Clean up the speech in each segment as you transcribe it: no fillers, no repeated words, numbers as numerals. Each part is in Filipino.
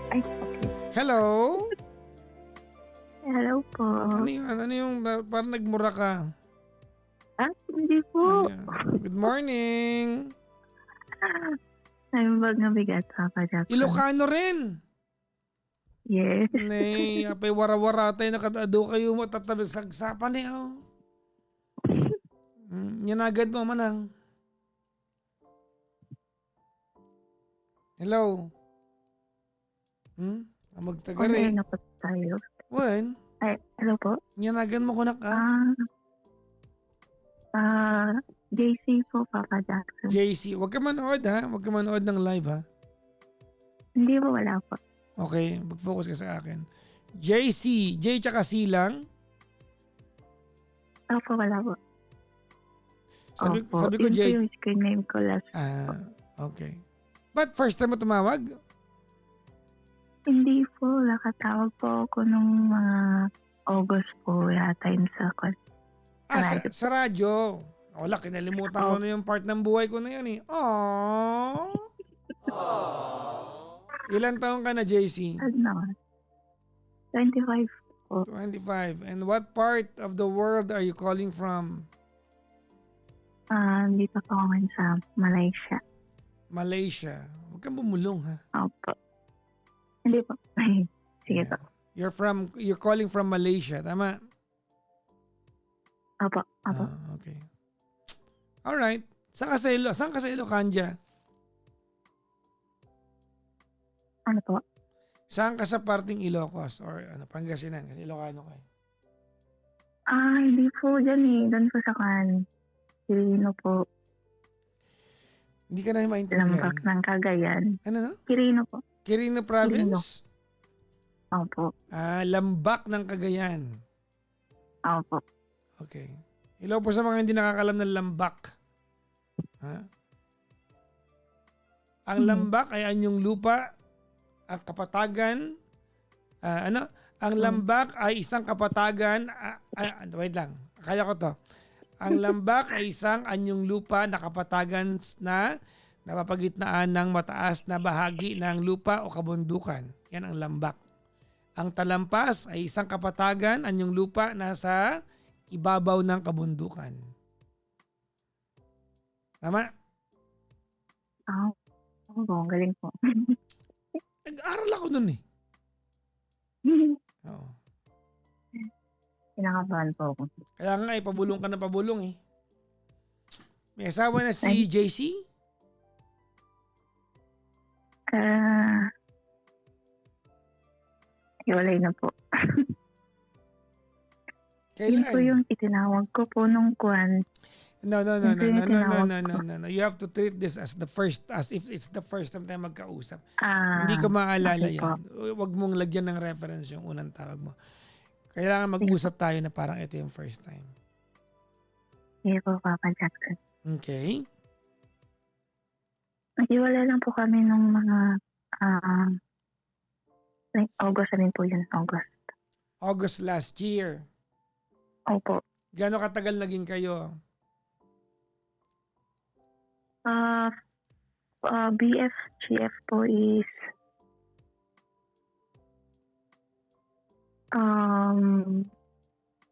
Ay, okey. Hello? Hello po. Ano yun? Ano yung parang nagmura ka? Hindi Ano po. yan? Good morning! Ay, wag na bigat, Papa Jackson. Ilocano rin! Yes. Nay, apay wara-wara tayo nakatado kayo matatabi sagsapan eh. Oh. Yanagad mo manang. Hello? On air Magtagari. na po tayo. Wen? Ay, hello po? Yanagan mo kunak ka? Ah, JC po, Papa Jackson. JC, wag ka manood ha. Wag ka manood ng live ha. Hindi po, wala po. Okay, mag-focus ka sa akin. JC, J tsaka C lang. Opo, wala po. Sabi Opo, ko yun po J. yung screen name ko last. Okay. But first time mo tumawag? Hindi po, nakatawag po ako nung mga August po yata yun sa radyo. Sa radyo. Wala, kinalimutan ko na yung part ng buhay ko na yan eh. Aww. Ilan taong ka na, JC? Ano? 25 po. 25. And what part of the world are you calling from? Dito po ako ngayon sa Malaysia. Malaysia. Huwag kang bumulong ha. Opo. Hindi po. Sige po. You're calling from Malaysia, tama? Opo. Opo. Okay. Alright. Saan ka sa Ilocanja? Ano po? Saan ka sa parting Ilocos or Pangasinan? Kasi Ilocano ka eh. Hindi po dyan eh. Doon po sa Quirino po. Hindi ka na maintindihan. Lambak ng Cagayan. Ano no? Quirino po. Quirino Province? Opo. Lambak ng Cagayan. Opo. Okay. Hello po sa mga hindi nakakalam ng lambak. Ha? Ang lambak ay anyong lupa, ang kapatagan, Ang lambak ay isang kapatagan, wait lang, kaya ko to. Ang lambak ay isang anyong lupa na kapatagan na napapagitnaan ng mataas na bahagi ng lupa o kabundukan. Yan ang lambak. Ang talampas ay isang kapatagan, anyong lupa na sa ibabaw ng kabundukan. Tama? Oo, galing po. Nag-aral ako nun eh. Oo. Kinakabahan po ako. Kaya nga pabulong ka na pabulong eh. May asawa na si JC? Iwalay na po. Yun Kailan? po yung itinawag ko po nung kwan. No. You have to treat this as if it's the first time tayo magkausap. Hindi ko maalala okay yun. Huwag mong lagyan ng reference yung unang tawag mo. Kailangan mag-usap tayo na parang ito yung first time. Sige po, Papa Jackson. Okay. Nag-iwalay lang po kami nung mga August na rin po yun. August last year. Opo. Gano'ng katagal naging kayo? BFGF po is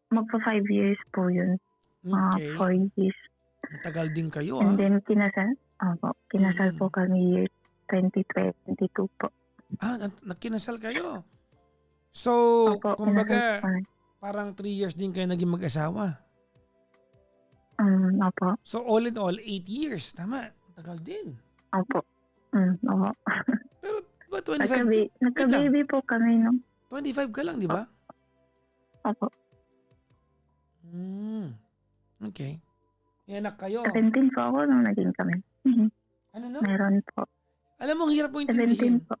magpa 5 years po yun. Okay. 4 years. Matagal din kayo And then kinasal po kami year 2022 po. Nagkinasal kayo? So, Opo, kumbaga, kinasal po. parang 3 years din kayo naging mag-asawa. Opo. So, all in all, 8 years. Tama. Tagal din. Opo. Opo. Pero, ba 25? Nagka-baby po kami nung. 25 ka lang, di ba? Opo. Okay. May anak kayo. 17 po ako nung naging kami. Ano no? Meron po. Alam mo, ang hirap mo intindihin. 17 po.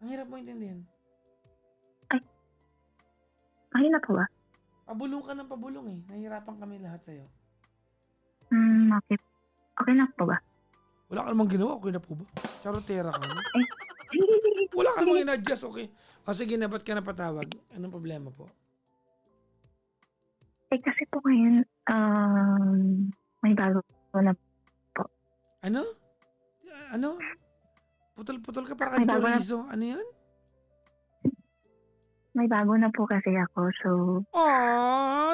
Ang hirap mo intindihin. Mahina po ba? Pabulong ka ng pabulong eh. Nahihirapan kami lahat sa'yo. Okay. Okay na po ba? Wala ka namang ginawa. Okay na po ba? Charotera ka. No? Wala ka namang in-adjust. Okay. O sige na, ba't ka napatawag? Anong problema po? Kasi po ngayon, may bago na Ano? Putol-putol ka para kang chorizo. Ano yan? may bago na po kasi ako. So,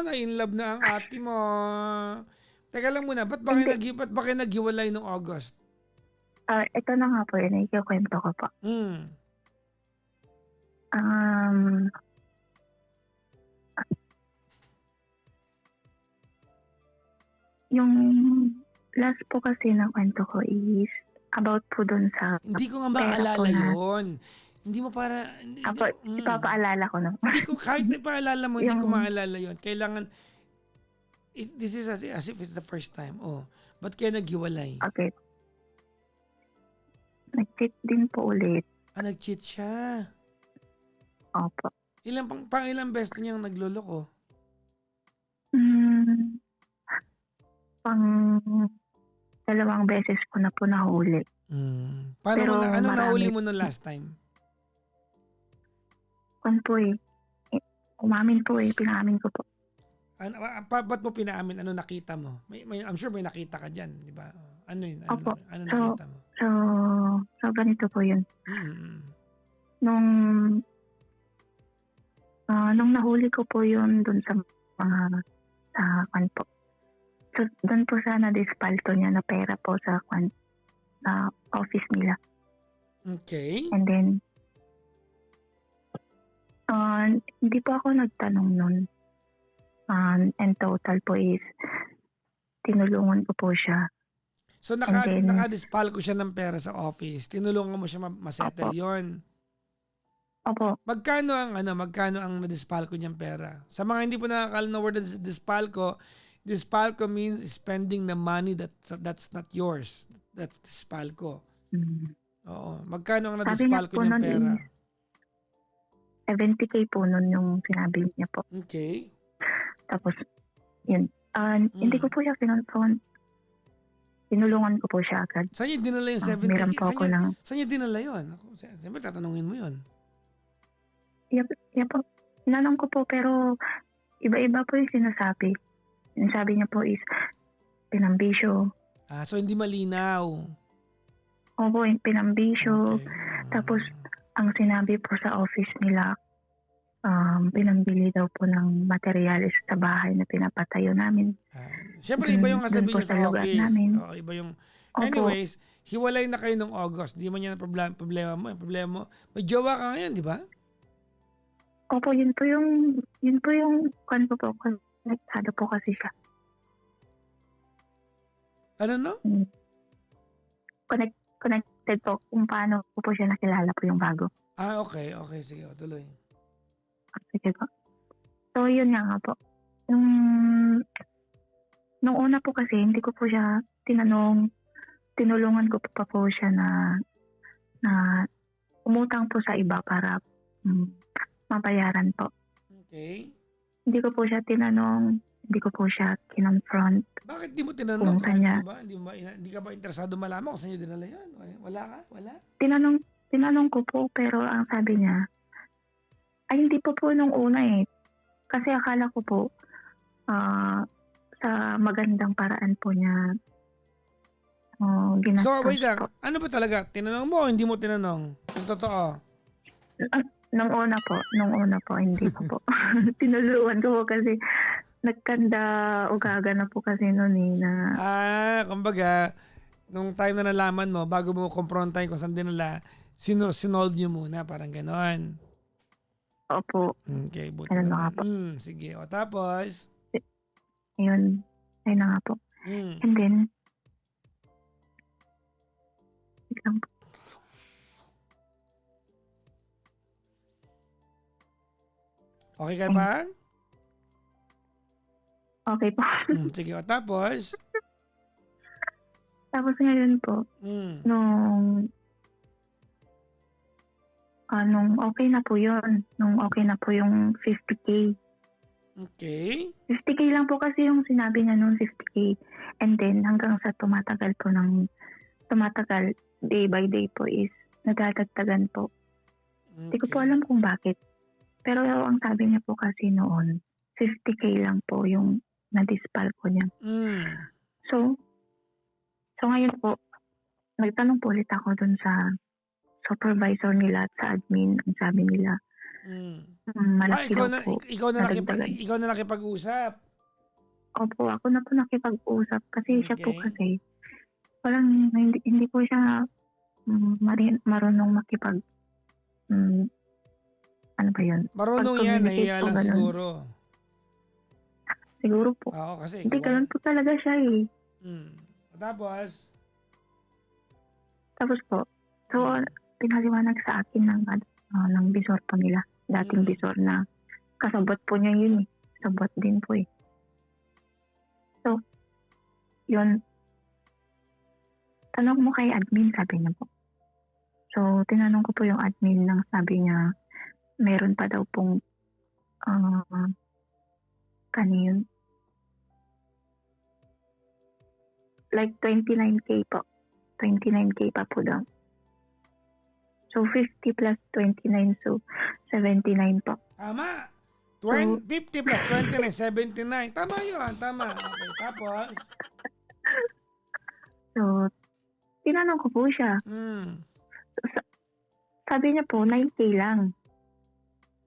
Na-in-love na ang ate mo. Teka lang muna, hindi, ba't ba kayo naghiwalay nung August? ito na nga po yun, ikikwento ko po. Hmm. Um, yung last po kasi na kwento ko is about po dun sa Hindi ko nga pera po maalala na, yon. Hindi mo para, hindi, apo, ipapaalala ko no. hindi ko, kahit na paalala mo, hindi ko Yung, maalala yon. Kailangan, this is as if it's the first time. Oh, ba't kayo naghiwalay? okay, nag-cheat din po ulit. Nag-cheat siya. Opo. Ilang beses niyang nagloloko? Mm, pang 2 beses ko na po nahuli. Paano mo Pero na, ano nahuli marami, mo nung last time? kung po umamin po pinaamin ko po. Ba't mo pinaamin? Ano nakita mo? I'm sure may nakita ka dyan, di ba? Ano yun? Opo. Ano So, nakita mo? so ganito po yun. Mm. Nung, nung nahuli ko po yun dun sa mga, sa kwan po. So, dun po sa na-dispalto niya na pera po sa kwan, sa office nila. Okay. And then, hindi po ako nagtanong nun. And total po is, tinulungan ko po siya. So And then, nakadispal ko siya ng pera sa office. Tinulungan mo siya masettle Opo. yon. Opo, Magkano ang nadispal ko niyang pera? Sa mga hindi po nakakalam na word na dispal ko means spending the money that's not yours. That's dispal ko. Oo. Magkano ang sabi nadispal niya ko po niyang nun pera? 70K po nun yung sinabi niya po. Okay. Tapos, yun. Hindi ko po siya kinonfront. Tinulungan ko po siya agad. Saan niya dinala yung 70K? Meron po ako ng, Saan niya dinala yun? Siyempre, tatanungin mo yun. po, tinanong ko po pero iba-iba po yung sinasabi. Yung sabi niya po is, pinambisyo. So hindi malinaw. Opo, yung pinambisyo. Okay. Tapos, ang sinabi po sa office nila, pinambili daw po ng materyales sa bahay na pinapatayo namin. Siyempre, iba yung kasabi Dun po niya sa lugar office. namin. Iba yung... Opo. Anyways, hiwalay na kayo nung August. Hindi mo niya na problema mo. Yung problema mo, may jowa ka ngayon, di ba? Opo, yun po yung kwan po, konektado po kasi siya. Ano no? Connected po kung paano ko po siya nakilala po yung bago. Okay. Okay, sige. Tuloy. Sige po. So, yun nga po. Nung una po kasi, hindi ko po siya tinanong, tinulungan ko pa po siya na umutang po sa iba para mabayaran po. Okay. Hindi ko po siya tinanong, hindi ko po siya kinonfront. Bakit di mo tinanong? Kung kanya, Hindi ka ba interesado malaman kung saan niya dinala yan? Wala ka? Wala? tinanong ko po pero ang sabi niya, ay hindi po nung una Kasi akala ko po, sa magandang paraan po niya ginastos So, wait lang. po. Ano ba talaga? Tinanong mo o hindi mo tinanong? Yung totoo. Nung una po, hindi ko po. Tinulungan ko po kasi ugaga na po kasi noon na... Kumbaga, nung time na nalaman mo, bago mo komprontahin kung saan dinala, sinold nyo muna, parang ganon. Opo. Okay, buti Ganun na nga naman. po. Sige, o tapos? Ayun na nga po. And then, wait lang po. Okay ka pa? Okay po. Sige, o tapos? Tapos ngayon po, nung okay na po yun, nung okay na po yung 50K. Okay. 50K lang po kasi yung sinabi niya nung 50K. And then hanggang sa tumatagal, day by day po is nagdadagdagan po. Hindi ko po alam kung bakit. Pero ang sabi niya po kasi noon, 50K lang po yung na-dispal ko niya. So ngayon po, nagtanong po ulit ako dun sa supervisor nila at sa admin. Ang sabi nila, Mm. Malaki Ikaw daw na po, ikaw na nadagdagan. nakipag-usap. Opo, ako na po nakipag-usap kasi siya po Okay. kasi parang hindi po siya, marunong hmm, ano ba 'yun, Marunong yan, mag-communicate nahiya po lang gano'n. siguro. Siguro po. Oo, kasi Hindi, gawa gano'n ng po talaga siya, eh. mm. Tapos, Tapos po, so mm, pinaliwanag sa akin ng bisor po nila, dating mm, bisor na kasabwat po niya 'yun, eh, kasabwat din po, eh. So 'yun, "Tanong mo kay admin," sabi niya po. So tinanong ko po yung admin ng sabi niya meron pa daw pong, ah, kano 'yun, like 29K po, 29K pa po daw. So 50 plus 29, so 79 po. tama. So 50 plus 29, 79. Tama yun, tama. Okay, tapos, so tinanong ko po siya, mm, sa sabi niya po 9K lang,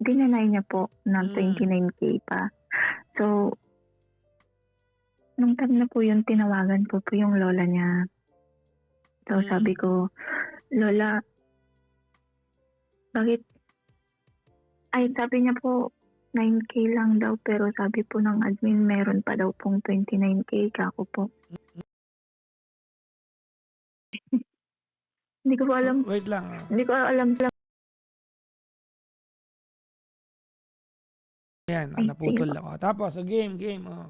dininay niya po ng mm, 29K pa. So nung time na po yun tinawagan ko po yung lola niya. So sabi mm, ko, "Lola, bakit," sabi niya po 9K lang daw pero sabi po ng admin meron pa daw pong 29K, kako po. Hindi ko po alam, wait lang. hindi ko alam lang. Ayan, Ay, sige naputol po. lang. Oh. Tapos, game. Oh.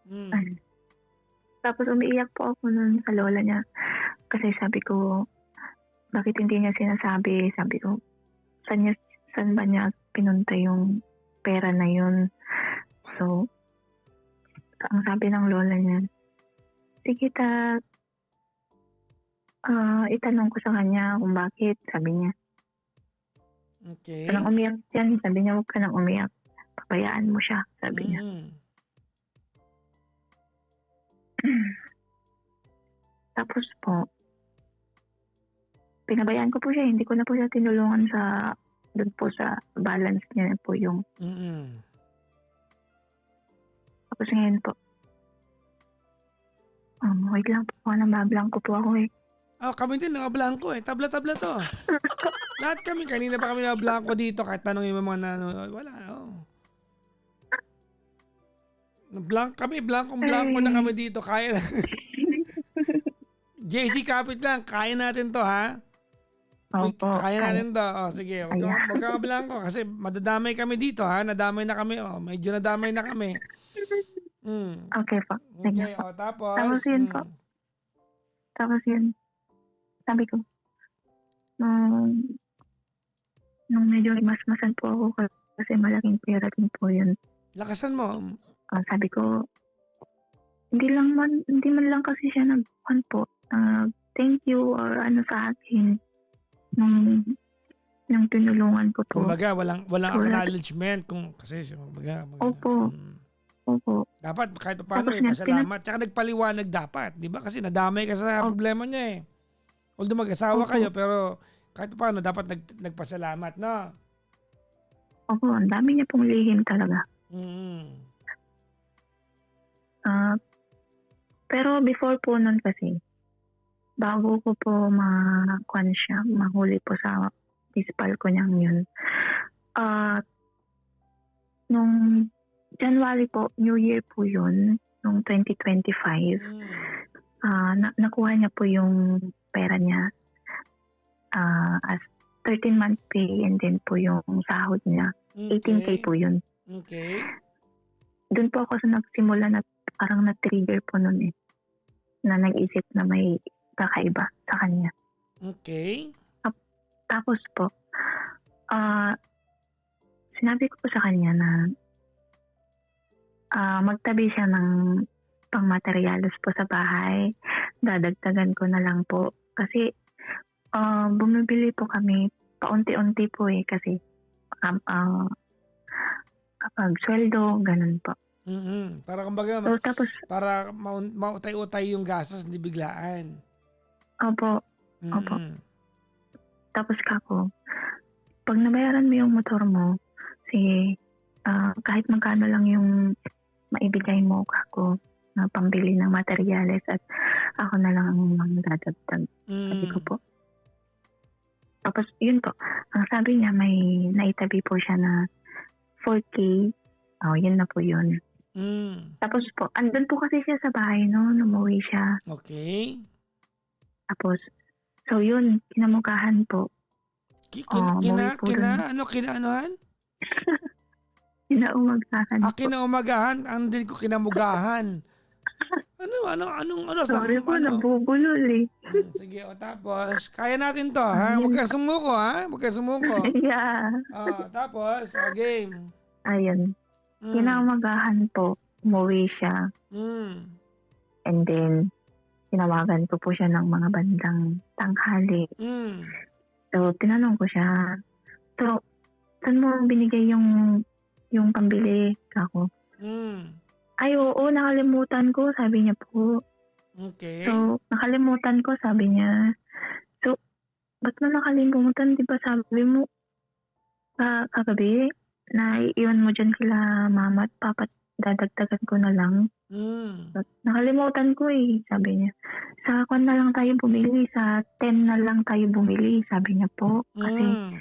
Mm, Ano, tapos umiiyak po ako nun sa lola niya kasi sabi ko, "Bakit hindi niya sinasabi?" Sabi ko, "Saan ba niya pinunta yung pera na yun?" So, ang sabi ng lola niya, "Sige itanong ko sa kanya kung bakit," sabi niya. "Huwag ka ng okay. umiyak diyan," sabi niya, "Huwag ka ng umiyak, pabayaan mo siya," sabi niya. Mm, Tapos po, pinabayaan ko po siya, hindi ko na po siya tinulungan dun po sa balance niya na po yung, mm. tapos ngayon po, wait lang po, nabablanko po ako, eh. Oh, kami din, mga blanco eh. Tabla-tabla to. Lahat kami, kanina pa kami na blanco dito kahit tanongin mo mga nanonood. Wala, oh. Blankong-blanko na kami Ay. dito. Kaya na. JC Kapit lang, kaya natin to ha. Uy, Opo, kaya kaya, natin to. Oh, sige, kaya. wag kang blanco kasi madadamay kami dito ha. Nadamay na kami. Oh, medyo nadamay na kami. Mm. Okay po, sige Okay, po. oh, Tapos tapos, yun po, tapos yun, sabi ko, nung medyo masmasan po ako kasi malaking pera din po yun. lakasan mo. Sabi ko, hindi man lang kasi siya nag-ano po, thank you or ano sa akin nung tinulungan ko po. Kumbaga, walang So wala, acknowledgement kung kasi kumbaga, opo, opo. dapat kahit paano Tapos may nga pasalamat. Tsaka nagpaliwanag dapat, 'di ba? Kasi nadamay ka sa op problema niya eh. Although mag-asawa opo, kayo pero kahit paano dapat nagpasalamat, no? opo, ang dami niya pong lihim talaga. Mm. Ah, pero before po nun kasi, bago ko po ma-kuwan siya, mahuli po sa dispal ko niyang yun, ah, nung January po, New Year po yun, nung 2025, Mm. nakuha niya po yung pera niya, as 13-month pay and then po yung sahod niya, 18K Okay. po yun. Okay. Dun po ako sa nagsimula na parang na-trigger po nun, eh, na nag-isip na may kakaiba sa kanya. Okay. Tapos po, ah, sinabi ko po sa kanya na, magtabi siya ng pangmateryalos po sa bahay, dadagdagan ko na lang po. Kasi, bumibili po kami paunti-unti po, eh, kasi, kapag sweldo, gano'n po. Mm. Para kumbaga So tapos, para mautay-utay yung gastos hindi biglaan. opo, opo. Mm. Tapos kako, pag nabayaran mo yung motor mo, sige, kahit magkano lang yung maibigay mo kako na pambili ng materyales at ako na lang ang magdadagdag. Sabi ko po. Tapos yun po, ang sabi niya may naitabi po siya na 4K. Yun na po yun. Tapos po, andun po kasi siya sa bahay noon, umuwi siya. Okay. Tapos, so yun, kinamukahan po. Kinaanuhan? Kinaumagahan po. Kinaumagahan? Ang din ko kinamugahan. Sorry po, nabubulol eh. Sige, tapos, kaya natin to, ha? Huwag kang sumuko, ha? Huwag kang sumuko. Yeah. Tapos, game. Ayun. Kinaumagahan po, umuwi siya. And then, tinawagan ko po siya ng mga bandang tanghali. So, tinanong ko siya, so, saan mo binigay yung pambili ako? Ay, oo, nakalimutan ko, sabi niya po. Okay. So, nakalimutan ko, sabi niya. So, ba't mo nakalimutan? Di ba sabi mo, kagabi, na iwan mo dyan kila mama at papa, dadagdagan ko na lang. So, nakalimutan ko eh, sabi niya. Sa kwan na lang tayo bumili, sa 10 na lang tayo bumili, sabi niya po. Kasi,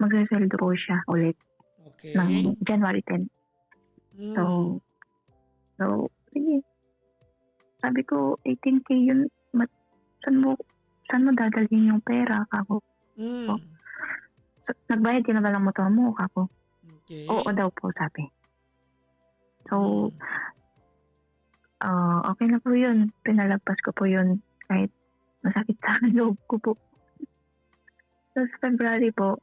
magsaseldo po siya ulit. Okay. Ng January 10. So, sige. Sabi ko, 18K yun. Saan mo dadalhin yung pera, kako? So, nagbayad ka na ba ng motor mo, kako? Okay. Oo daw po, sabi. So, okay na po yun. Pinalagpas ko po yun. Kahit masakit sa loob ko po. Tapos February po,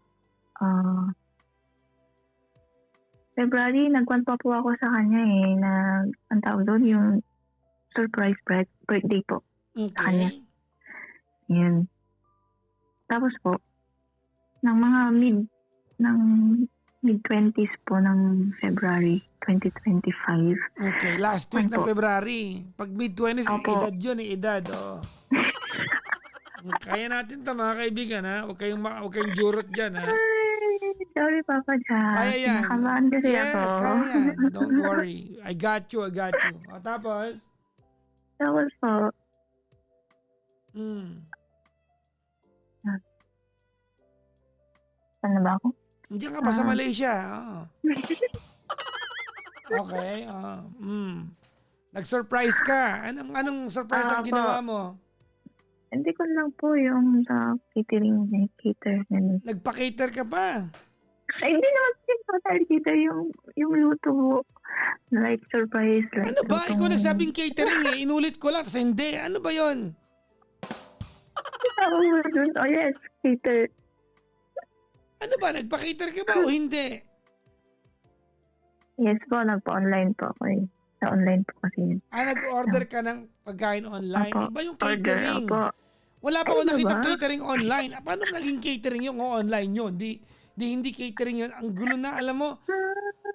nagwan pa po ako sa kanya ang tawag doon, yung surprise birthday po sa kanya. Yan. Tapos po, ng mga mid-20s po ng February 2025. Okay, last week ng February. Pag mid-20s, edad yun, edad. Kaya natin to mga kaibigan, ha? Huwag kayong jurot dyan, ha? Sorry, Papa Jack. Kaya yan. Nakabahan kasi ako. Yes, kaya yan. Don't worry. I got you. Tapos? Tapos po. Saan na ba ako? Hindi ka pa sa Malaysia. Okay. Nag-surprise ka. Anong surprise ang ginawa mo? Hindi ko lang po yung sa catering na cater. Nagpa-cater ka pa? Ay, hindi naman cater yung luto mo. Like surprise. Like ano ba? Ikaw nagsabing catering eh. Inulit ko lang. Kasi hindi. Ano ba yun? Oh yes, cater. Ano ba? Nagpa-cater ka ba o hindi? Yes po, nagpa-online po ako eh. Sa online po kasi yun. Nag-order ka ng pagkain online? Opo. Iba yung catering. Wala pa ako nakita catering online. Paano naging catering yung online yun? Hindi catering yun. Ang gulo na, alam mo.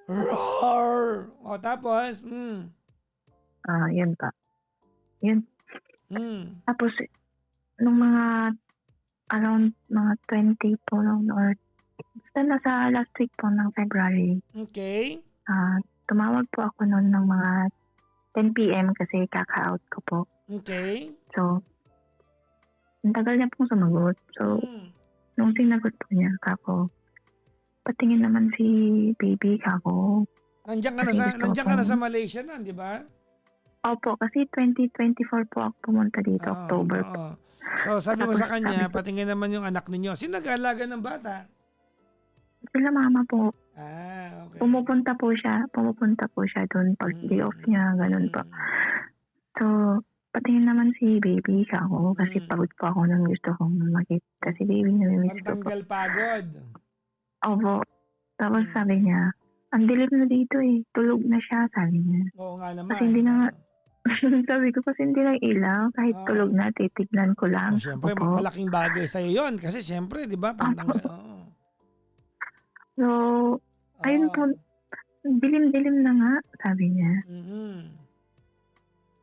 Roar! Tapos? Yun pa. Yun. Tapos, nung mga around mga 20 po or basta nasa last week po ng February. Okay. Tumawag po ako noon ng mga 10 p.m. kasi kaka-out ko po. Okay. So, ang tagal niya pong sumagot. So, nung sinagot po niya, kako, patingin naman si baby, kako. Nandiyan ka na sa Malaysia na, di ba? Opo, kasi 2024 po ako pumunta dito, October po. So, sabi mo sa kanya, patingin naman yung anak ninyo. Sino nag-aalaga ng bata? Sila mama po. Okay. Pumupunta po siya doon pag day off niya, ganun po. So, patingin naman si baby kako kasi pagod po ako nang gusto kong makita si baby na miss ko po. Pantanggal pagod. Opo. Tapos sabi niya, ang dilim na dito eh. Tulog na siya, sabi niya. Oo nga naman. Kasi hindi na sabi ko kasi hindi na ilaw. Kahit tulog na, titignan ko lang. Siyempre, malaking bagay sa'yo yun. Kasi siyempre, di ba, pantanggal. So, ayun po, dilim-dilim na nga, sabi niya.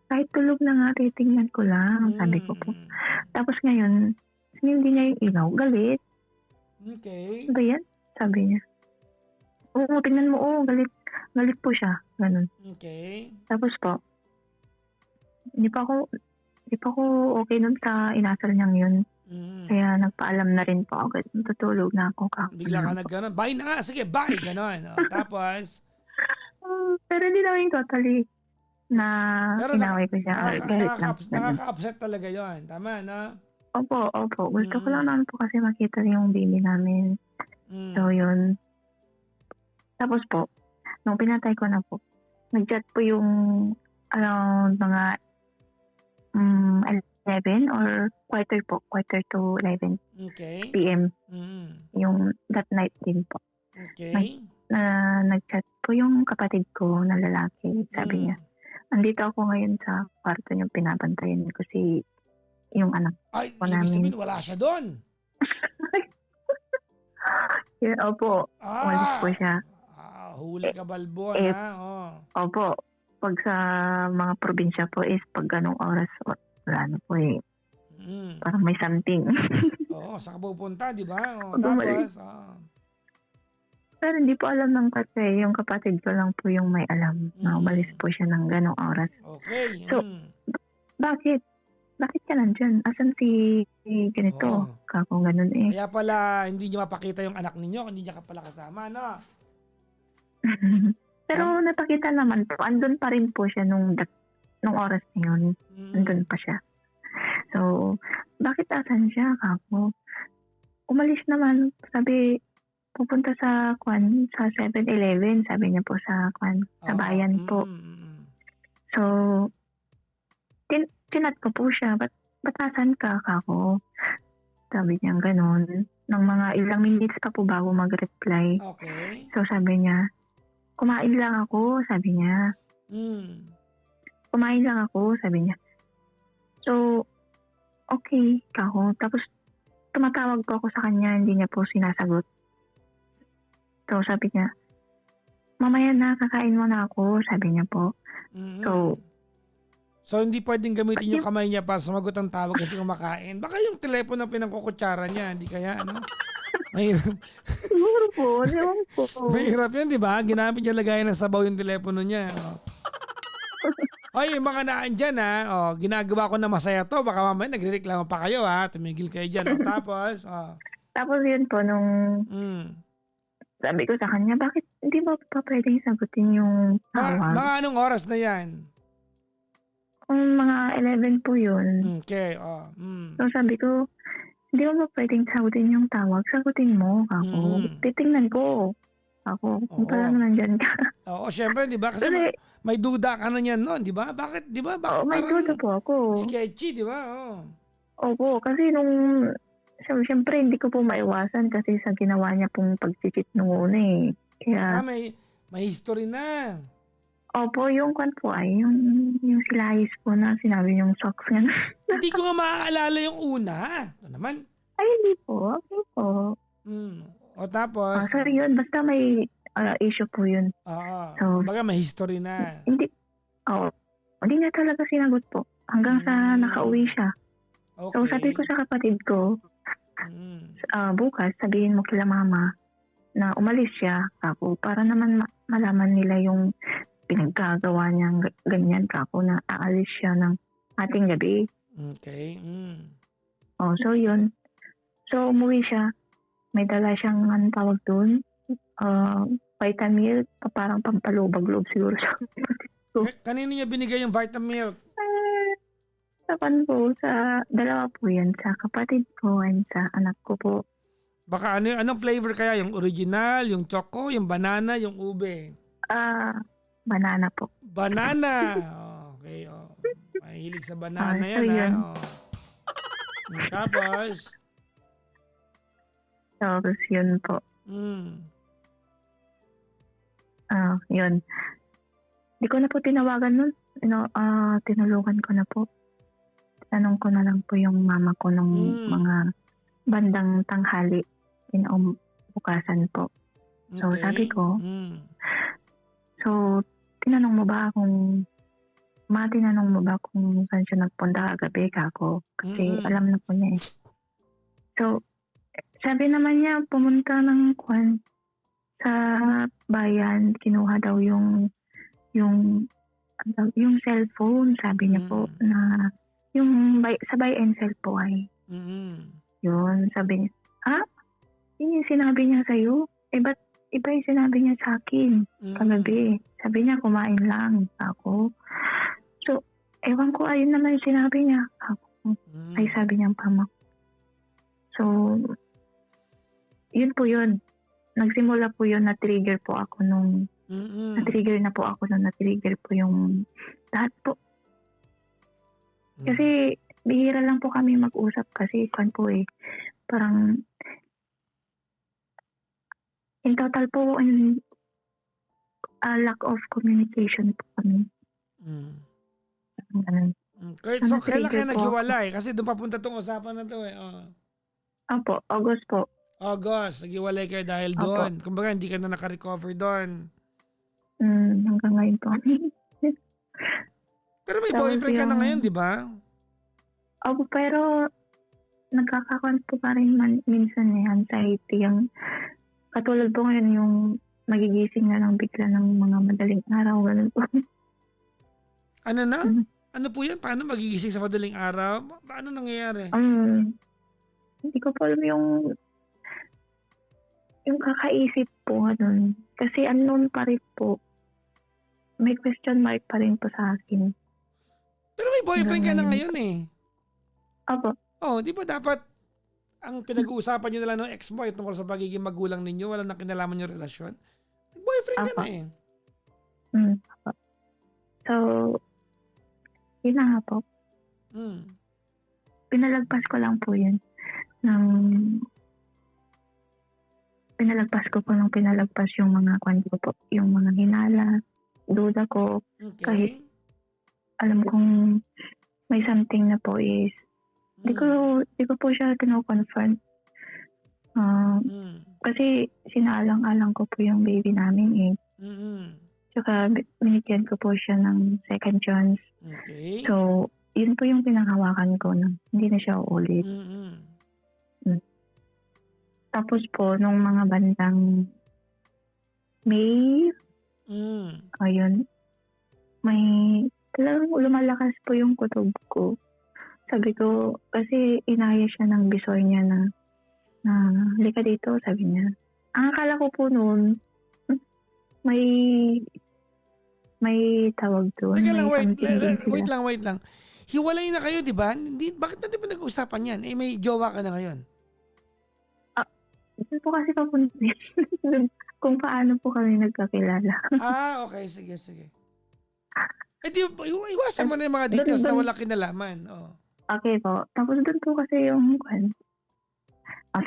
Kahit tulog na nga, titignan ko lang, sabi ko po. Tapos ngayon, hindi niya yung ilaw, galit. Okay. "Ano ba yan?" Sabi niya. "Oo, tingnan mo, galit galit po siya." Gano'n. Okay. Tapos po, hindi pa ako hindi pa ako okey nun sa inasal niyang yun. Mm. Kaya nagpaalam na rin po agad, "Matutulog na ako," kako Bigla ka gano'n po. nag-gano'n, "Bye na nga, sige bye!" Gano'n, oh. Tapos? Pero hindi namin totally na Pero inaway ko siya or galit lang, gano'n. nakaka-upset talaga 'yon, tama 'no? Opo, opo. Gusto ko lang Mm. naman po kasi makita yung baby namin. So, Hmm. yun. Tapos po, nung pinatay ko na po, nag-chat po yung around mga 11 or quarter to 11 Okay. PM, Mm. yung that night din po. Nag Okay. nag-chat po yung kapatid ko na lalaki. Sabi niya, Hmm. "Andito ako ngayon sa kwarto niyong binabantayan ko yung anak Ay, po ibig namin." sabihin wala siya do'n? Yeah, opo, umalis po Ah! siya. Huli Eh ka balbon, eh, oh. opo, 'pag sa mga probinsya po is 'pag gano'ng oras wala na po, Mm. parang may something. Oo, saan ka pupunta, 'di ba? Oh, 'Pag umalis. tapos? Oo. Pero hindi po alam ng yung kapatid ko lang po yung may alam na umalis Mm. po siya ng gano'ng oras. Okay. So, bakit? Bakit ka nandiyan? Asan si Oo. ganito? Kako gano'n, eh. Kaya pala hindi niyo mapakita yung anak ninyo, hindi niya ka pala kasama, 'no? Pero napakita naman po, andun pa rin po siya nung oras na yun, andun Mm. pa siya. So, bakit asan siya kako? Umalis naman, sabi pupunta sa 7-Eleven, sabi niya po sa Oo. bayan po. So, chinat ko po siya, "Ba't nasaan ka kako?" Sabi niyang gano'n. Ng mga ilang minutes pa po bago mag-reply. Okay. So, sabi niya, "Kumain lang ako," sabi niya. Hmm. "Kumain lang ako," sabi niya. So, okey kako. Tapos tumatawag po ako sa kanya, hindi niya po sinasagot. So, sabi niya, "Mamaya na, kakain muna ako," sabi niya po. Mm. So, So, hindi puwedeng gamitin yung yung kamay niya para sumagot ng tawag kasi kumakain. Baka yung telepono ang pinangkukutsara niya, hindi kaya ano? Mahirap siguro po, ewan ko. mahirap yun, 'di ba? Ginamit niya lagayan ng sabaw yung telepono niya, oh. Hoy, yung mga naandiyan, ginagawa ko na masaya 'to, baka mamaya nagrereklamo pa kayo, tumigil kayo diyan, oh, tapos? Oh. Tapos yun po nung Hmm. sabi ko sa kanya, "Bakit hindi mo pa puwedeng sagutin yung tawag?" Mga anong oras na 'yan? Mga 11 po yun. Okay. Oh. Hmm. So, sabi ko, "Hindi mo ba puwedeng sagutin yung tawag? Sagutin mo kako. Mm. Titingnan ko kako kung Oo. talagang nandiyan ka." Oo, siyempre 'di ba kasi Kasi may duda ka na niyan no'n, 'di ba? Bakit 'di ba, oo, bakit may duda parang po ako. sketchy, 'di ba? Oo. Opo, kasi nung siyempre hindi ko po maiwasan kasi sa ginawa niya pong pagche-cheat nung una, eh. Kaya May history na. opo, yung kwan po yung silayis po na sinabi niyong socks gano'n. Hindi ko nga maaalala yung una. Ano naman? Ay hindi po, okey po. O tapos? Sorry yun basta may, issue po yun. Oo. So, Kumbaga may history na. hindi oo, hindi niya talaga sinagot po hanggang sa nakauwi Hmm. siya. So, sabi ko Okay. sa kapatid ko, Mm. "Bukas sabihin mo kila mama na umalis siya kako para naman malaman nila yung pinaggagawa niyang ganyan kako na aalis siya ng ating gabi." Okay. So yun. So, umuwi siya, may dala siyang anong tawag dun, Vitamilk, parang pampalubag-loob siguro sa kapatid ko. Kanino niya binigay yung Vitamilk? Ah, sa kwan po, sa dalawa po yan, sa kapatid ko and sa anak ko po. Baka anong flavor kaya? Yung original, yung choco, yung banana, yung ube? Banana po. Banana. Okay. Oh. Mahilig sa banana So yan, yun. Oh. Tapos? Tapos yun po, Mm. yun. Di ko na po tinawagan nun, tinulungan ko na po. Tanong ko na lang po yung mama ko nung mga bandang tanghali, kinaumbukasan po. So, sabi Okay. ko, "So, tinanong mo ba kung saan siya nagpunta kagabi kako?" Kasi alam na po niya, eh. So, Sabi naman niya pumunta ng sa bayan, kinuha daw yung cellphone, sabi niya po Mm. na sa buy and sell po ay. Mm. Yun, sabi niya, yun yung sinabi niya sa'yo? Ba't iba yung sinabi niya sa akin Mm. kagabi? Sabi niya, kumain lang ako. So, ewan ko, ayun naman yung sinabi niya. Ay, sabi niya pama. So, yun po yun. Nagsimula po yun, na-trigger po ako nung na-trigger na po ako nung na-trigger po yung lahat po. Kasi bihira lang po kami mag-usap kasi parang in total po lack of communication po kami. Ganun. So, kailan kayo Na-trigger po ako. naghiwalay? Kasi doon papunta tong usapan na to eh. Opo, August po. August, naghiwalay kayo dahil Opo. doon. Kumbaga, hindi ka na naka-recover doon. Hanggang ngayon po. Pero may Tapos boyfriend ka na yung- ngayon, di ba? Opo, pero nagkakaroon po pa rin minsan anxiety. Katulad po ngayon yung magigising na lang bigla ng mga madaling araw. Ganun po. Ano na? Ano po yan? Paano magigising sa madaling araw? Paano nangyayari? Hindi ko po alam yung kakaisip po ganun. Kasi unknown pa rin po. May question mark pa rin po sa akin. Pero may boyfriend ka na Ganun. ngayon eh. Opo. Oh, di ba dapat ang pinag-uusapan nyo na lang ng ex mo ay tungkol sa pagiging magulang ninyo, wala nang kinalaman yung relasyon? Boyfriend ka Opo. na eh. Opo. So, yun na nga po. Pinalagpas ko lang po yun. Pinalagpas ko po nung pinalagpas yung mga ko po, yung mga hinala, duda ko. Okay. Kahit alam kong may something na po is di ko po siya kino-confront. Kasi sinaalang-alang ko po yung baby namin eh. Tsaka binigyan ko po siya ng second chance. Okay. So, yun po yung pinanghawakan ko na hindi na siya uulit. Tapos po, nung mga bandang May, ayun, may talagang lumalakas po yung kutob ko. Sabi ko, kasi inaya siya ng bisor niya na halika dito, sabi niya. Ang akala ko po noon, may tawag doon. Teka lang, may something din sila. wait lang. Hiwalay na kayo, di ba? Bakit natin pa nag-usapan yan? Eh, may jowa ka na ngayon. Ito po kasi papunta kung paano po kami nagkakilala. Okay. Sige. Eh, iwasan mo na yung mga details na wala kinalaman. Okay po. Tapos doon po kasi yung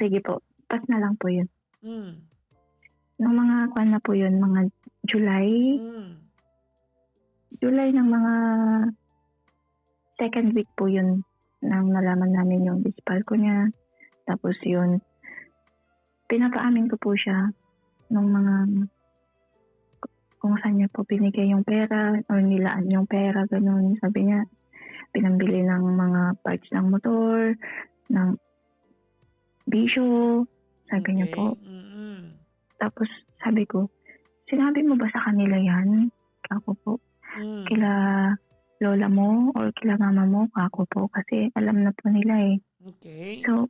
sige po. Pas na lang po yun. Nung mga na po yun, mga July. July ng mga second week po yun nang nalaman namin yung dispal ko niya. Tapos yun, pinapaamin ko po siya nung mga kung saan niya po binigay yung pera o nilaan yung pera, ganun. Sabi niya, pinambili ng mga parts ng motor, ng bisyo, sabi niya po. Tapos sabi ko, sinabi mo ba sa kanila yan? Ako po. Kila lola mo or kila mama mo, ako po. Kasi alam na po nila eh. Okay. So,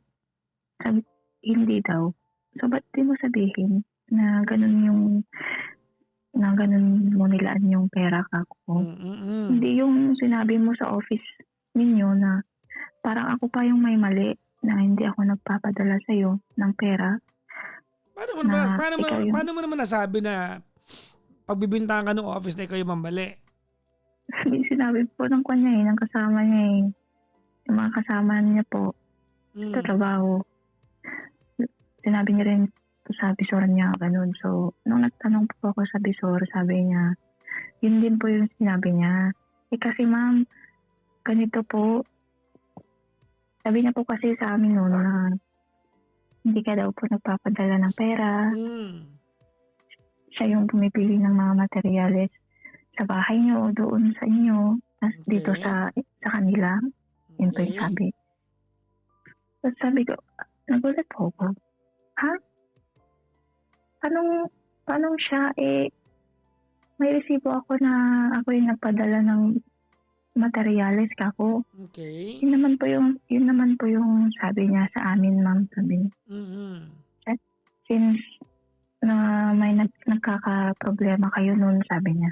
sabi, hindi daw. So, ba't di mo sabihin na ganun mo nilaan yung pera kako? Hindi yung sinabi mo sa office ninyo na parang ako pa yung may mali na hindi ako nagpapadala sa'yo ng pera. Paano mo naman nasabi na pagbibintangan ka ng office na ikaw yung mambali? Sinabi po ng kanya ng kasama niya eh. Yung mga kasama niya po sa trabaho. Sinabi niya rin sa bisor niya, ganun. So, nung nagtanong po ako sa bisor, sabi niya, yun din po yung sinabi niya. Kasi ma'am, ganito po, sabi niya po kasi sa amin noon na hindi ka daw po nagpapadala ng pera. Siya yung pumipili ng mga materyales sa bahay niyo o doon sa inyo. Tapos dito sa kanila. Yun po yung sabi. Tapos sabi ko, nagulat po ako. paano siya, may resibo ako na ako yung nagpadala ng materyales kako. Okay. Yun naman po yung sabi niya sa amin, ma'am, sabi niya. Since na may nagkakaproblema kayo noon, sabi niya.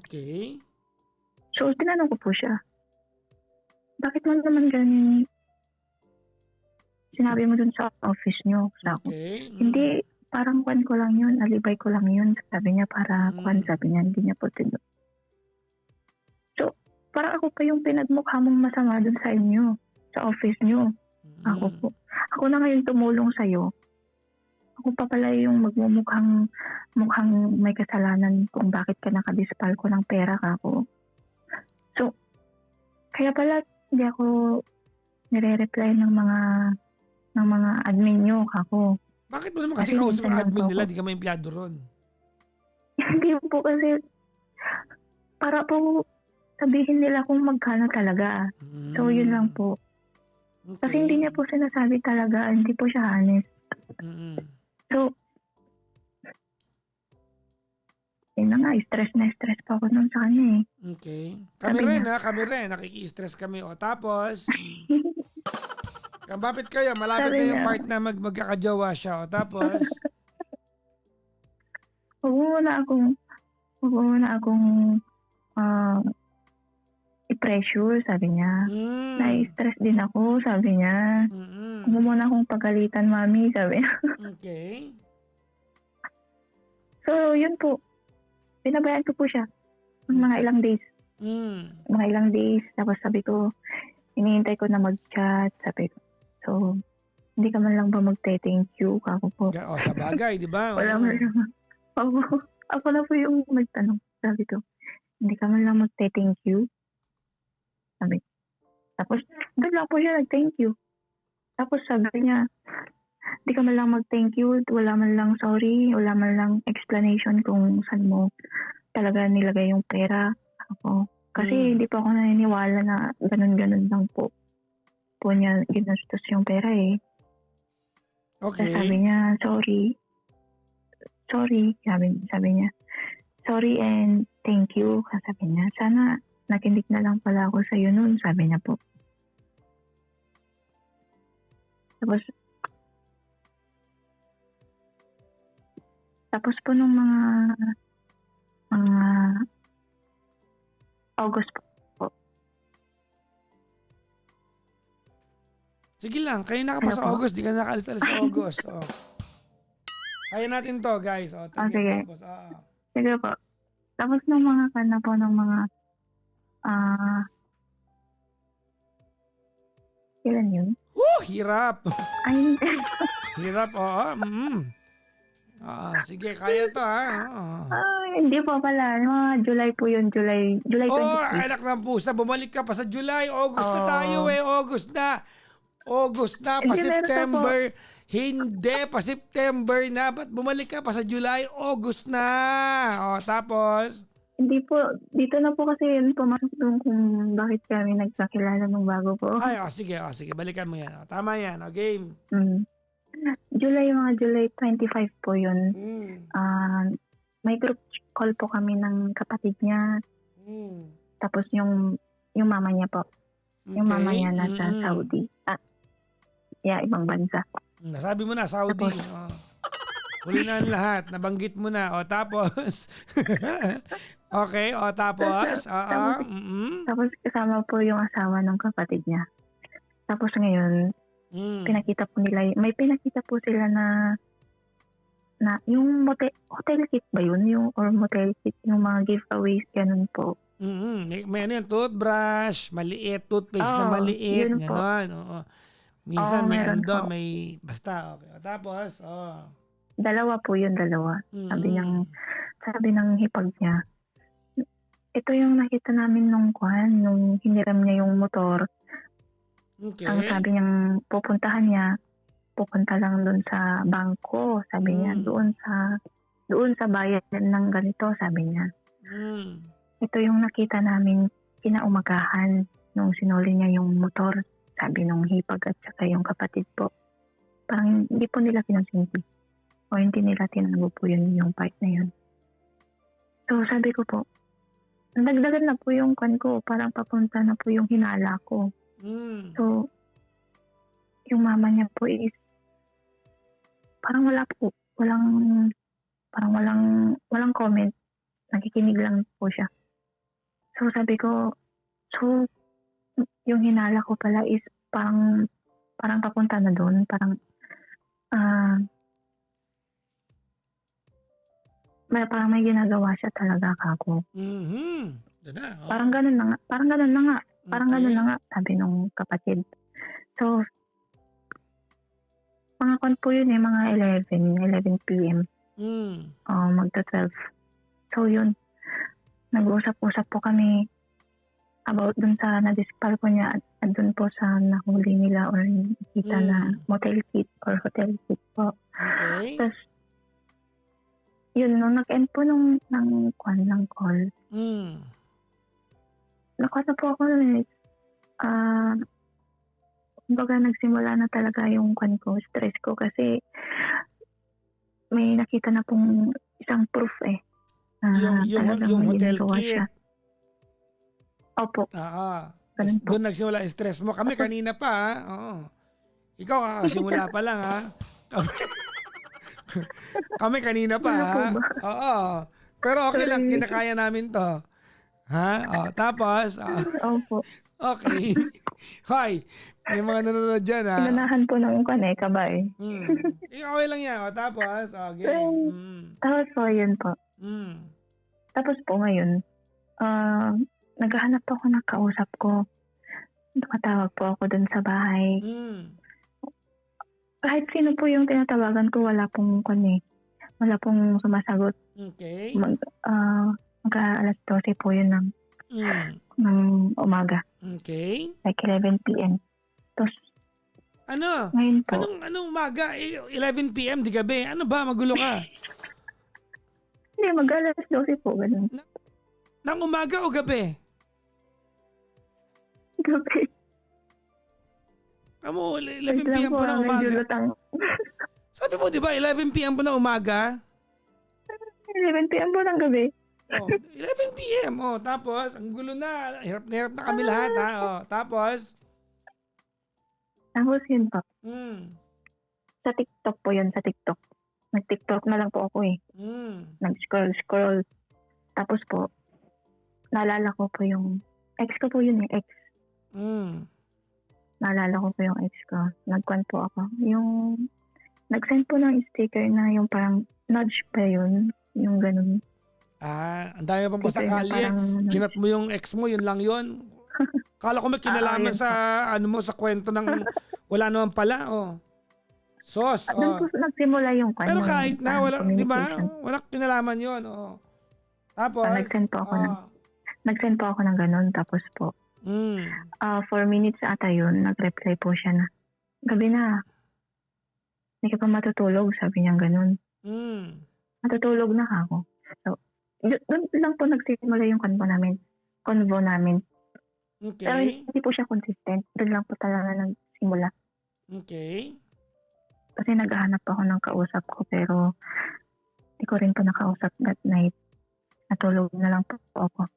Okay. So, tinanong ko po siya, bakit mo naman ganun sinabi mo dun sa office niyo? Okay. Hindi, parang kwan ko lang yun, alibay ko lang yun. Sabi niya, para kwan, sabi niya, hindi niya po tinuloy. So, parang ako pa yung pinagmukha mong masama dun sa inyo, sa office niyo. Ako po. Ako na ngayon tumulong sa'yo. Ako pa pala yung mukhang may kasalanan kung bakit ka nakadispal ko ng pera kako. So, kaya pala hindi ako nire-reply ng mga admin nyo kako. Bakit mo naman kasi kausap ang admin nila, di ka may empleyado ron? Hindi po kasi, para po sabihin nila kung magkano talaga. So, yun lang po. Okay. Kasi hindi niya po sinasabi talaga, hindi po siya honest. So, yun na nga, stress pa ako nun sa kanya Okay. Kami rin, nakiki-stress kami. O tapos, kapapit kayo, malapit sabi na yung niya, part na magkakajowa siya. O tapos, huwag mo na akong i-pressure, sabi niya. Na-stress din ako, sabi niya. Huwag mo na akong pagalitan, mami, sabi niya. Okay. So, yun po. Pinabayaan ko po siya. Mga ilang days. Mga ilang days. Tapos sabi ko, hinihintay ko na mag-chat. Sabi ko, so, hindi ka man lang ba magte-thank you? Ako po. O, sa bagay, di ba? Wala man lang. Ako na po yung nagtanong. Sabi ko, hindi ka man lang magte-thank you? Sabi ko. Tapos, doon lang po siya nag-thank you. Tapos sabi niya, hindi ka man lang mag-thank you, wala man lang sorry, wala man lang explanation kung saan mo talaga nilagay yung pera. Ako. Kasi hindi pa ako naniniwala na ganun-ganun lang po niya ginastos yung pera eh. Okay. Sabi niya, sorry, sabi niya, sorry and thank you. Sabi niya, sana nakinig na lang pala ako sa'yo noon, sabi niya po. Tapos po nung mga August po. Sige lang, kayo na ka pa sa August, di ka nakaalis-alis sa August. Oh. Kaya natin to, guys. O, sige. Tapos, Sige po. Tapos nung mga kailan yun? Hirap. Ay, Hirap, oo. Sige, kaya to, ha? hindi po pala. Mga July po yun. July 23. Anak ng pusa, bumalik ka pa sa July. August na tayo eh. August na, pa September. Hindi, pa September na. Ba't bumalik ka pa sa July? August na. O, tapos? Hindi po. Dito na po kasi yun pumasok doon kung bakit kami nagkakilala nung bago po. Ay, sige. Balikan mo yan. O, tama yan. O, game. Mga July 25 po yun. May group call po kami ng kapatid niya. Tapos yung mama niya po. Okay. Yung mama niya nasa Saudi. Ibang bansa. Nasabi mo na, Saudi. Huli na ang lahat. Nabanggit mo na. O, tapos? Okay, o, tapos? Tapos kasama po yung asawa ng kapatid niya. Tapos ngayon, pinakita po nila, may pinakita po sila na yung hotel kit ba yun? Or motel kit, yung mga giveaways, ganun po. May ano yan, toothbrush, maliit, toothpaste na maliit, gano'n. Oo. Minsan may ano doon, may, basta, okay. Tapos, Dalawa po yun. Sabi ng hipag niya, ito yung nakita namin nung hiniram niya yung motor. Okay. Ang sabi niyang pupunta lang doon sa bangko. Sabi niya, doon sa bayan ng ganito, sabi niya. Ito yung nakita namin kinaumagahan nung sinuli niya yung motor. Sabi nung hipag at saka yung kapatid po. Parang hindi po nila pinansinti. o hindi nila tinago po yun, yung part na yun. So sabi ko po, nadagdagan na po yung kan ko, parang papunta na po yung hinala ko. So, yung mama niya po is, parang wala po, walang comment. Nakikinig lang po siya. So sabi ko, so yung hinala ko pala is parang papunta na doon, parang may ginagawa siya talaga kako. Parang ganun na nga. Parang ganun na nga, sabi nung kapatid. So, mga kon po yun mga 11 p.m. Magta-12. So yun, nag-usap-usap po kami about dun sa na-dispal ko niya at dun po sa nahuli nila or kita na motel kit or hotel kit po. Okay. Tapos, yun, nung nag-end po ng call, nakuha na po ako nun kumbaga nagsimula na talaga yung stress ko kasi may nakita na pong isang proof yung hotel kit. Siya. Opo. Doon nagsimula yung stress mo. Kami kanina pa ha. Oo. Ikaw kakasimula pa lang ha. Kami kanina pa ha. Oo. Pero okay lang, kinakaya namin to. Ha? Tapos? Opo. Okay. Hoy, may mga nanonood dyan ha. Inanahan po ng kabay. Okay lang yan. Tapos, game. Tapos po, yun po. Tapos po ngayon, naghahanap po ako ng kausap ko. Tumatawag po ako dun sa bahay. Kahit sino po yung tinatawagan ko, wala pong wala pong sumasagot. Okay. Alas 12 po yun ng umaga. Okay. Like 11 p.m. Tapos, ngayon po. Anong umaga? 11 p.m. di gabi. Ano ba? Magulo ka? Hindi, mag-alas 12 po. Ganun. Nang umaga o gabi? Gabi. Amo, 11 p.m. po ng umaga. Sabi mo, di ba, 11 p.m. po ng umaga? 11 p.m. po ng gabi. 11 p.m. Tapos, ang gulo na. Hirap na kami lahat, ha? Tapos yun po. Sa TikTok po yun, sa TikTok. Nag-TikTok na lang po ako Nag-scroll. Tapos po, naalala ko po yung ex ko po yun ex. Naalala ko po yung ex ko. Nag-con po ako. Yung, nag-send po ng sticker na yung parang nudge pa yun. Yung ganun. Ang dami pang pasakali. Kinat mo yung ex mo, yun lang yun. Kala ko may kinalaman sa sa kwento ng wala naman pala. Sos. Doon po nagsimula yung kanya. Pero kahit na, wala, di ba? Wala kinalaman yun. Tapos? Nag-send po ako ng ganun. Tapos po, 4 minutes ata yun, nag-reply po siya na, gabi na, hindi ka pa matutulog, sabi niya ganun. Matutulog na ako. So, doon lang po nagsimula yung convo namin. Okay. Pero hindi po siya consistent. Doon lang po talaga nagsimula. Okay. Kasi naghahanap ako ng kausap ko, pero hindi ko rin po nakausap that night. Natulog na lang po ako.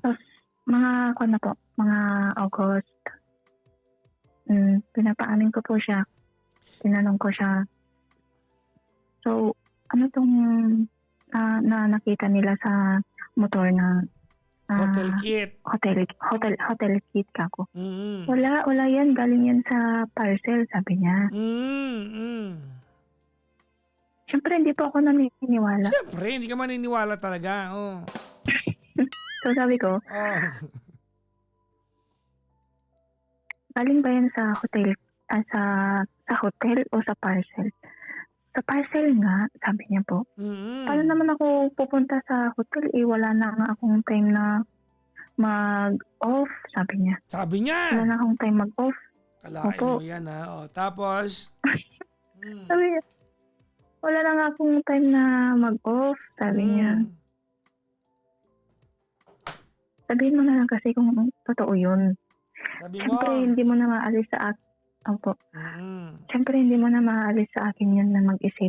Tapos, mga August, pinapaamin ko po siya. Tinanong ko siya. So, ano tong na nakita nila sa motor na hotel kit. Hotel kit kako. Wala yan. Galing yan sa parcel, sabi niya. Siyempre, hindi po ako naniniwala. Siyempre, hindi ka maniniwala talaga. So, sabi ko, galing ba yan sa hotel? Sa hotel o sa parcel? Sa parcel nga, sabi niya po. Paano naman ako pupunta sa hotel? Wala na nga akong time na mag-off, sabi niya. Sabi niya? Wala na akong time mag-off. Kalain mo yan ha. Tapos? Sabi niya, wala na nga akong time na mag-off, sabi niya. Sabihin mo na lang kasi kung totoo yun. Sabi mo? Siyempre, hindi mo na maalis sa akin. Opo. Siyempre, hindi mo na maalis sa akin yun na mag-isip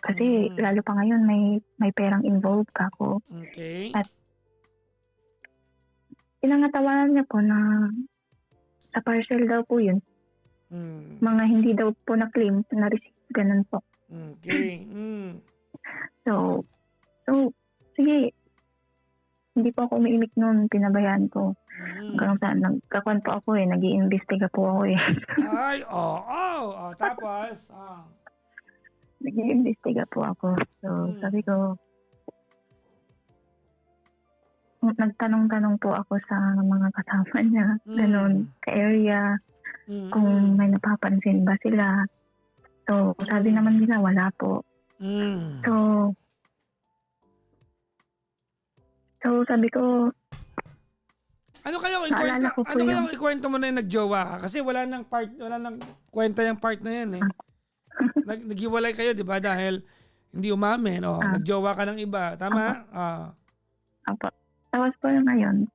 Kasi lalo pa ngayon may perang involved ako. Okay. At pinangatawanan niya po na sa parcel daw po yun. Mga hindi daw po na-claim, na-receive, ganun po. Okay. So, sige, hindi po ako umiimik noon, pinabayaan ko. Hanggang saan, nagkakuan po ako nag-iimbestiga po ako Ay, tapos, Nag-iimbestiga po ako. So, sabi ko, nagtanong-tanong po ako sa mga kasama niya, ganun, ka-area, kung may napapansin ba sila. So, sabi naman nila, wala po. So sabi ko, ano kaya naalala ko po yung... ikwento mo na yung nagjowa ka? Kasi wala nang kwenta yung part na yan eh. Naghiwalay kayo, di ba? Dahil hindi umamin. Nagjowa ka ng iba. Tama? Apo. Tapos po yung ngayon.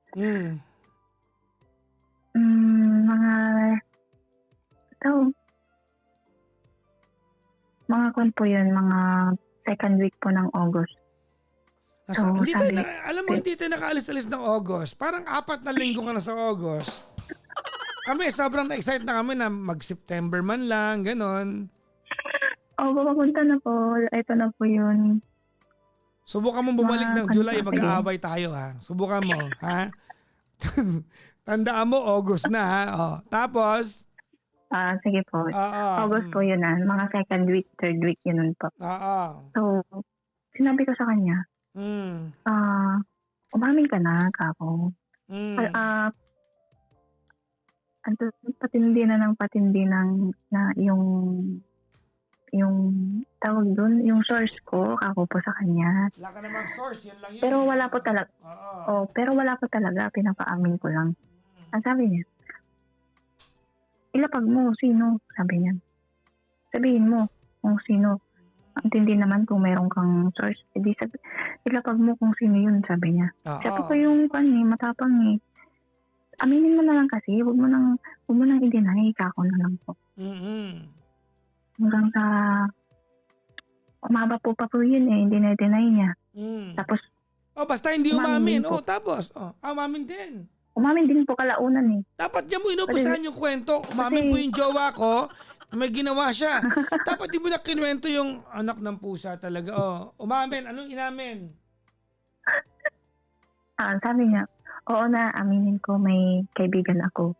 Mga kwan po yun, mga second week po ng August. Hindi tayo nakaalis-alis ng August. Parang 4 na linggo ka na sa August. Kami, sobrang na-excite na kami na mag-September man lang, ganon. Papunta na po. Ito na po yun. Subukan mo bumalik ng July, mag-aaway tayo ha. Subukan mo, ha? Tandaan mo, August na ha. Tapos? Sige po. August po yun mga second week, third week, yun po. So, sinabi ko sa kanya, umamin ka na, kako. Patindi na yung tawag doon, yung source ko, kako po sa kanya. Wala ka namang source, yun lang yun. Pero wala po talaga. Pero wala po talaga, pinapaamin ko lang. Ang sabi niya, ilapag mo sino, sabi niya. Sabihin mo kung sino. Ang tindi naman kung meron kang source. Ilapag mo kung sino yun, sabi niya. Siya po yung matapang aminin mo na lang kasi, huwag mo nang i-deny, kako na lang po. Hanggang sa umaba po yun hindi na-deny niya. Tapos, basta hindi umamin. Tapos, umamin din. Umamin din po kalaunan Dapat diyan mo inupusahan yung kwento. Umamin po yung jowa ko, may ginawa siya. Dapat di mo na kinuwento yung anak ng pusa talaga. Umamin. Anong inamin? Sabi niya, oo na, aminin ko may kaibigan ako.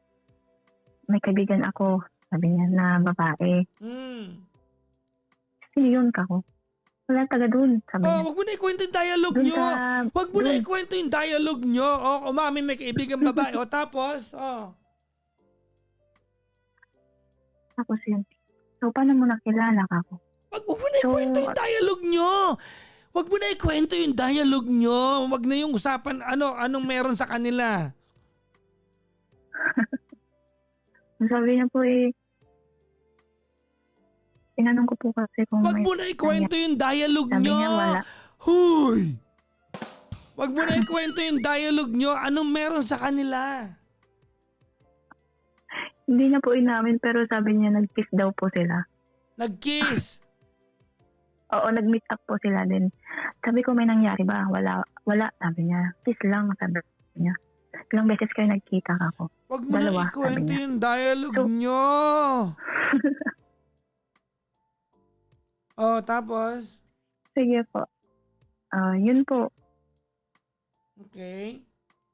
May kaibigan ako, sabi niya, na babae. Sino yun, kako? Wala taga doon, sabi niya. Wag mo na ikwento yung dialogue nyo. Wag mo na ikwento yung dialogue nyo. Umamin may kaibigan babae. Tapos, Tapos yun. So, paano mo nakilala, kako? Wag mo na ikwento yung dialogue nyo. Wag mo na ikwento yung dialogue nyo. Wag na yung usapan, anong meron sa kanila. Sabi niya po tinanong ko po kasi kung wag mo na ikwento yung dialogue sabi nyo. Niya, wala. Huy! Wag mo na ikwento yung dialogue nyo. Anong meron sa kanila? Hindi niya po inamin pero sabi niya nag-kiss daw po sila. Nag-kiss? Oo, nag-meet up po sila din. Sabi ko may nangyari ba? Wala, sabi niya. Kiss lang, sabi niya. Ilang beses kayo nagkita, kako. Wag mo na ikwento yung dialogue nyo. Tapos? Sige po. Yun po. Okay.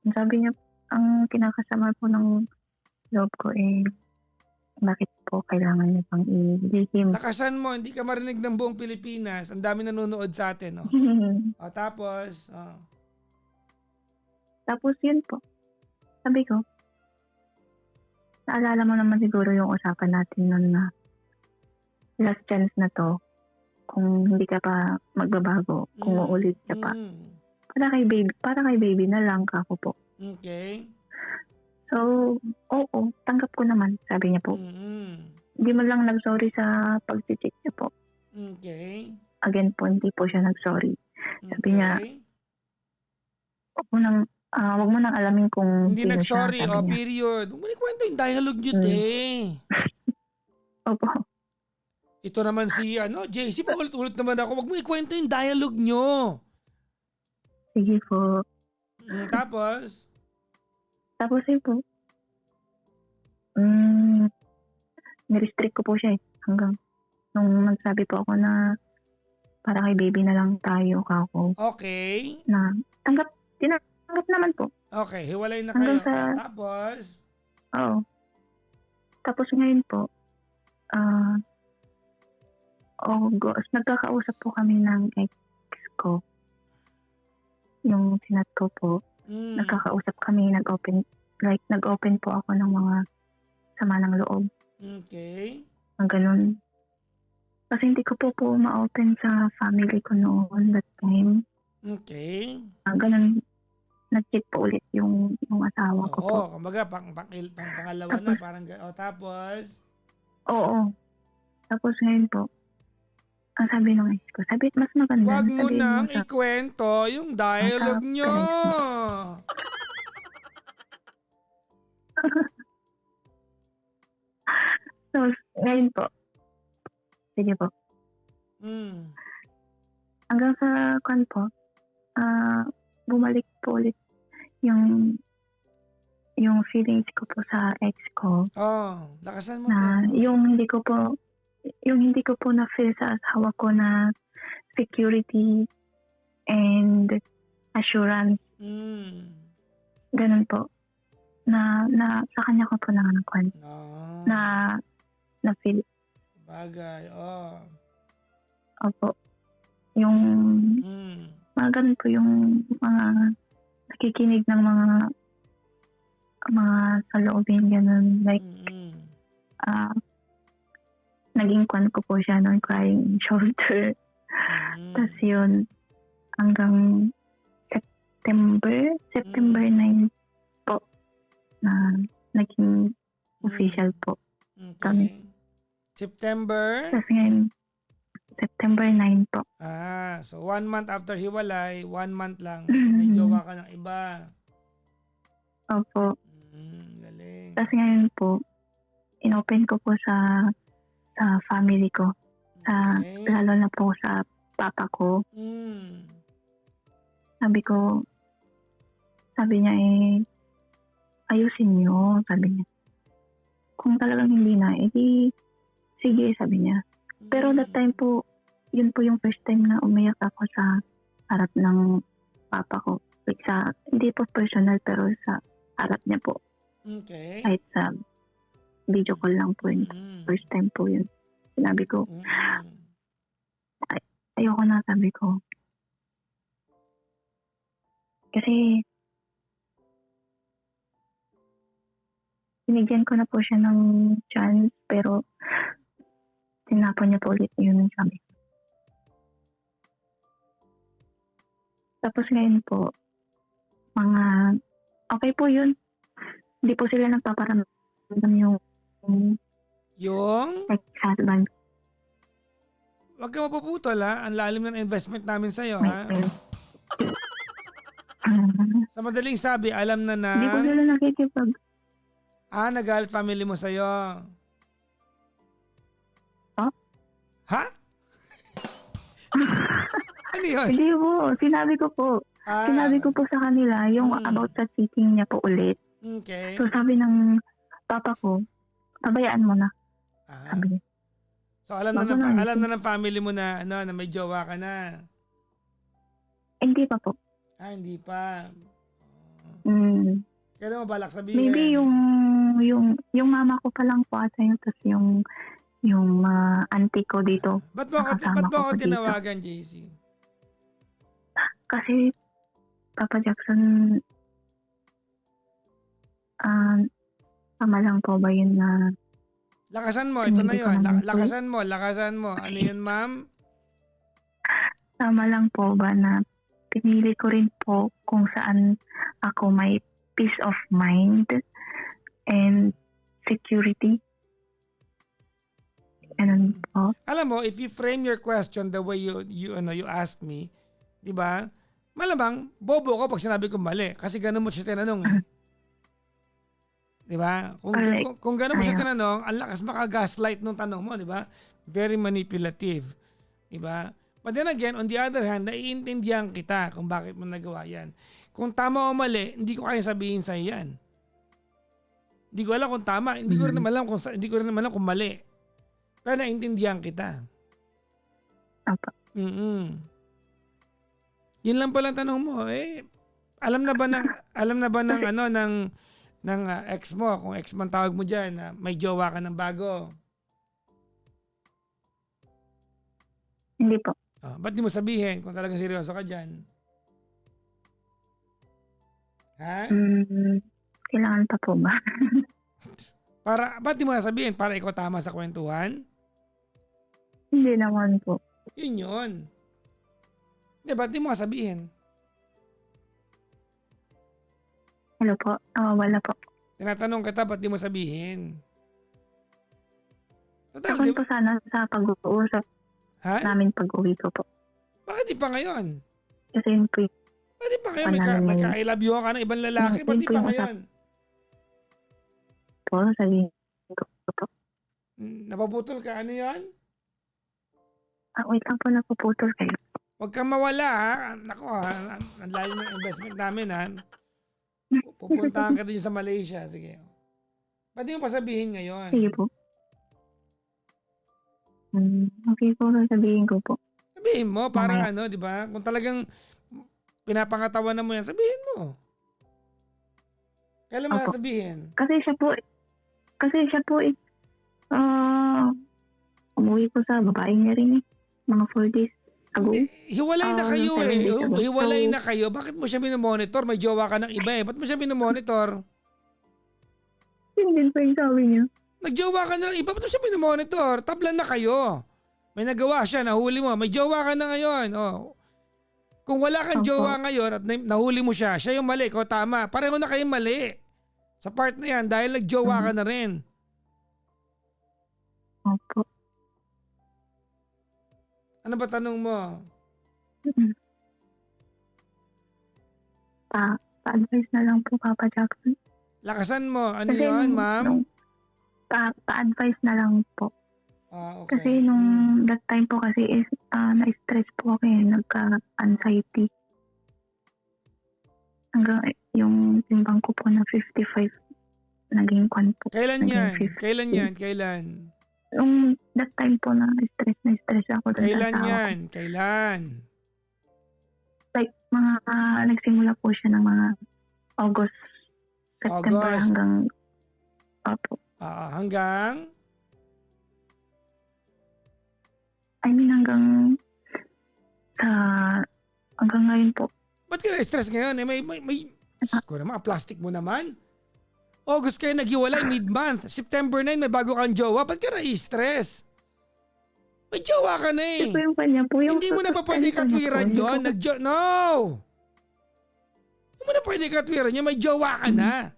Sabi niya, ang kinakasama po ng loob ko bakit po kailangan niyo pang i-lihim? Lakasan mo, hindi ka marinig ng buong Pilipinas. Ang dami nanonood sa atin, no? Tapos? Tapos yun po. Sabi ko, naalala mo naman siguro yung usapan natin nun na last chance na to. Kung hindi ka pa magbabago, kung uulit ka pa. Para kay baby na lang, kako po. Okay. So, oo, tanggap ko naman, sabi niya po. Hindi mo lang nag-sorry sa pag-cheat niya po. Okay. Again po, hindi po siya nag-sorry. Sabi niya, wag mo nang alamin kung hindi sino nag-sorry, siya, period. Huwag mo na kwento yung dialogue nyo, te. Opo. Ito naman si JC, paulit-ulit naman ako. Wag mo ikwento yung dialogue nyo. Sige po. Tapos? Tapos yun po, nirestrict ko po siya hanggang nung nagsabi po ako na para kay baby na lang tayo kako. Okay. Na tinanggap naman po. Okay, hiwalay na Hanggang kayo. Tapos? Oo. Tapos ngayon po, August, nagkakausap po kami ng ex ko. Yung sinat ko po. Nagkakausap kami, nag-open po ako ng mga sama ng loob. Okay. Ang ganun. Kasi hindi ko po ma-open sa family ko noon that time. Okay. Ganun, nag-cheat po ulit yung asawa ko po. Oo, kumbaga pangalawa na parang tapos? Oo. Tapos ngayon po, ang sabi ng ex ko, mas maganda. Wag mo nang ikwento yung dialogue nyo. So, ngayon po, sige po. Hanggang sa po, bumalik po ulit yung feelings ko po sa ex ko. Lakasan mo na to. yung hindi ko po na-feel sa asawa ko na security and assurance. Ganun po. Na sa kanya ko po na feel. Bagay, Opo. Yung mga ganun po yung mga nakikinig ng mga saloobin ganun. Like, naging kwan ko po siya noon, crying shoulder. Tapos yun, hanggang September 9 po, na naging official po kami. September? Tapos ngayon, September 9 po. So 1 month after hiwalay, 1 month lang, may jowa ka ng iba. Opo. Galing. Tapos ngayon po, inopen ko po sa family ko. Lalo na po sa papa ko. Sabi niya ayusin niyo, sabi niya. Kung talagang hindi na, sige, sabi niya. Pero that time po, yun po yung first time na umiyak ako sa harap ng papa ko. Like hindi po personal, pero sa harap niya po. Okay. Kahit sa video call lang po yun. First time po yun. Sinabi ko, ayoko na, sabi ko. Kasi, binigyan ko na po siya ng chance, pero tinapon niya po ulit yun, sabi ko. Tapos ngayon po, okay po yun. Hindi po sila nagpaparamdam yung ex-husband. Huwag ka mapuputol ha. Ang lalim ng investment namin sa'yo ha. Sa madaling sabi, alam na na. Hindi po sila nakikipag. Nagalit family mo sa'yo. Ha? Ano yun? Hindi po. Sinabi ko po sa kanila yung about sa cheating niya po ulit. Okay. So sabi ng papa ko, pabayaan mo na. Sabi niya. So alam na ng family mo na na may jowa ka na. Hindi pa po. Hindi pa. Kailan mo balak sabihin? Maybe yung mama ko pa lang po ata yun, tapos yung auntie ko dito. Ba't mo ako tinawagan, JC? Kasi Papa Jackson, tama lang po ba yun na lakasan mo, ito na yun. Lakasan mo. Ano yun, ma'am? Tama lang po ba na pinili ko rin po kung saan ako may peace of mind and security. Ganun po. Alam mo, if you frame your question the way you asked me, di ba? Malamang, bobo ko pag sinabi ko mali. Kasi ganun mo siya tinanong eh. Di ba? Kung ganun mo siya tinanong, ang lakas maka-gaslight nung tanong mo, di ba? Very manipulative. Diba? But then again, on the other hand, naiintindihan kita kung bakit mo nagawa yan. Kung tama o mali, hindi ko kaya sabihin sa'yo yan. Hindi ko alam kung tama, hindi ko rin naman alam kung mali. Pero naiintindihan kita. Opo. Yun lang pala tanong mo. Alam na ba ng ex mo, kung ex man tawag mo diyan, na may jowa ka ng bago? Hindi po. Ba't di mo sabihin kung talagang seryoso ka diyan? Ha? Kailangan pa po ba? Ba't di mo sabihin? Para ikaw tama sa kwentuhan? Hindi naman po. Yun. Hindi, ba't di mo sabihin? Hello po? Wala po. Tinatanong kita, ba't di mo sabihin? Total, Ako po sana sa pag-uusap namin pag-uwi ko po. Bakit di pa ngayon? Kasi yun po Ba't di pa ngayon? May ka-I love you ka ng ibang lalaki. Ba't di pa ngayon? po, sabihin ko po. Napaputol ka? Ano yan? Wait lang po, napuputol kayo. Huwag kang mawala ha. Nako ha. Ang layo ng investment namin ha. Pupuntahan ka din sa Malaysia. Sige. Ba't di mo pa sabihin ngayon? Sige po. Okay po, sabihin ko po. Sabihin mo, para di ba? Kung talagang pinapangatawan na mo yan, sabihin mo. Kailan mo sabihin? Kasi siya po umuwi po sa babae niya rin mga 4 days ago. Hiwalay na kayo Hiwalay na kayo. Bakit mo siya minomonitor? May jowa ka ng iba eh. Ba't mo siya minomonitor? Yun din po yung sabi niya. Nagjowa ka na ng iba. Ba't mo siya minomonitor? Tablan na kayo. May nagawa siya. Nahuli mo. May jowa ka na ngayon. Kung wala kang jowa ngayon at nahuli mo siya, siya yung mali. Ikaw tama. Pareho na kayong mali. Sa part na yan. Dahil nagjowa ka na rin. Opo. Ano ba tanong mo? Pa-advise na lang po, Papa Jackson. Lakasan mo. Ano yun, ma'am? Pa-advise na lang po. Okay. Kasi nung that time po kasi na-stress po ako nagka-anxiety. Hanggang yung timbang ko po na 55 naging kwan po. Kailan yan? 50. Kailan? Nung that time po na stress ako. Kailan? Like nagsimula po siya ng mga August, September hanggang hanggang? Hanggang ngayon po. Ba't ka na-stress ngayon? May ko naman, plastic mo naman. August kayo naghiwalay, mid-month. September 9, may bago kang jowa. Ba't ka na-stress? May jowa ka na eh. Ito yung kanya po. Hindi mo na pa pwede katwiran yun. No! Hindi mo na pwede katwiran yun. May jowa ka na.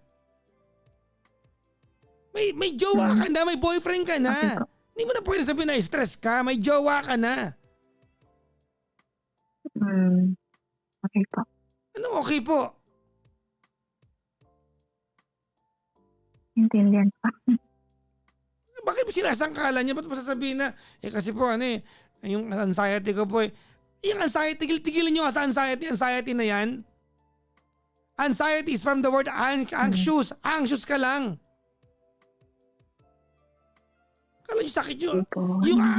May jowa ka na. May boyfriend ka na. Hindi mo na pwede sabihin na stress ka. May jowa ka na. Okay po. Anong okay po? Intindihan pa. Bakit mo sinasangkalan niya? Ba't mo sasabihin na, kasi po yung anxiety ko po yung anxiety, tigil-tigilin nyo sa anxiety na yan. Anxiety is from the word anxious. Anxious ka lang. Kala nyo sakit yun.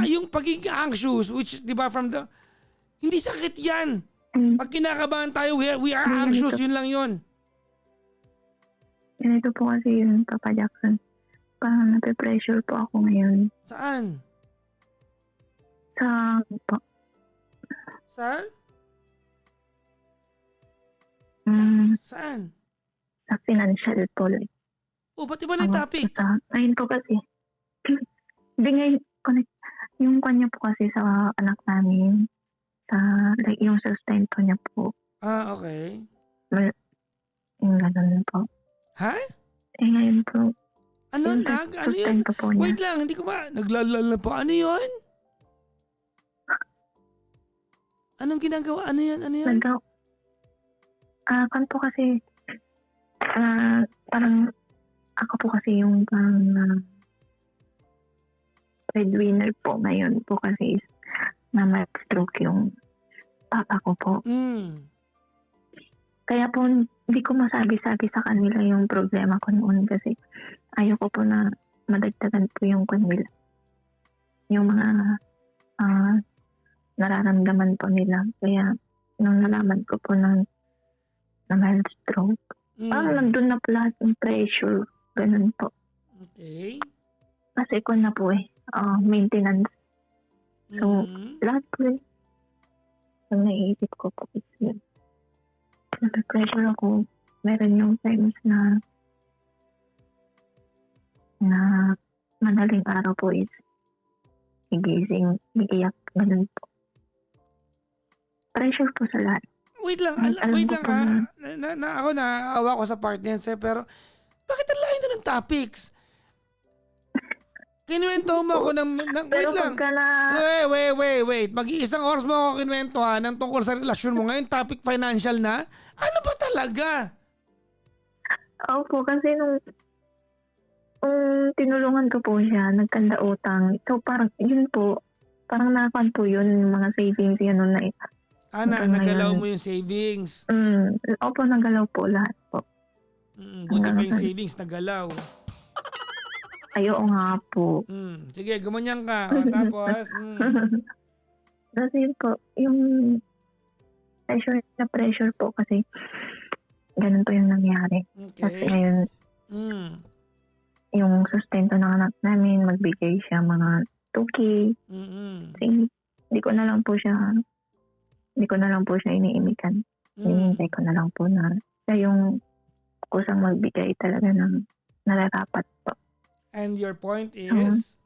Yung pagiging anxious, which, di ba, hindi sakit yan. Pag kinakabahan tayo, we are anxious, yun lang yun. Ganito po kasi yun, Papa Jackson. Parang nape-pressure po ako ngayon. Saan? Po. Saan? Saan? Sa financial po. Like. Ba't iba na yung topic? Ngayon po kasi. Hindi ngayon, yung kanya po kasi sa anak namin, like yung sustento niya po. Okay. Yung gano'n po. Ha? Ngayon po. Ano yun? Po niya. Wait lang, hindi ko naglalal na po. Ano yun? Anong ginagawa? Ano yan? Kan po kasi, parang, ako po kasi yung breadwinner po ngayon po kasi is na-stroke yung papa ko po. Kaya po hindi ko masabi-sabi sa kanila yung problema ko noon kasi ayoko po na madagdagan po yung kanila. Yung mga nararamdaman po nila. Kaya nung nalaman ko po na mild stroke, parang nandun na po lahat yung pressure. Ganun po. Okay. Kasi ko na po maintenance. So, lahat po ang naiisip ko po is yun. Nape-pressure ako. Meron yung times na madaling araw po is igising, iiyak, ganun po. Pressure po sa lahat. Wait lang ako naaawa ko sa partner niya, pero bakit ang layo na ng topics? Kinuwento mo ako wait lang. Wait. Mag-iisang oras mo ako kinuwentuhan ng tungkol sa relasyon mo. Ngayon, topic financial na? Ano ba talaga? Opo, kasi nung tinulungan ko po siya, nagkanda utang. So, parang, yun po, parang nakuan po yun, mga savings yan nun na nagalaw mo yung savings. Opo, nagalaw po lahat po. Buti pa yung savings, nagalaw. Ayo nga po. Sige, gumanyan ka. Tapos, Kasi yun po, yung pressure po kasi ganun po yung nangyari. Okay. Kasi ngayon, yung sustento ng anak namin, magbigay siya mga 2K. Kasi hindi ko na lang po siya iniimikan. Hinihintay ko na lang po na siya yung kusang magbigay talaga ng nararapat po. And your point is?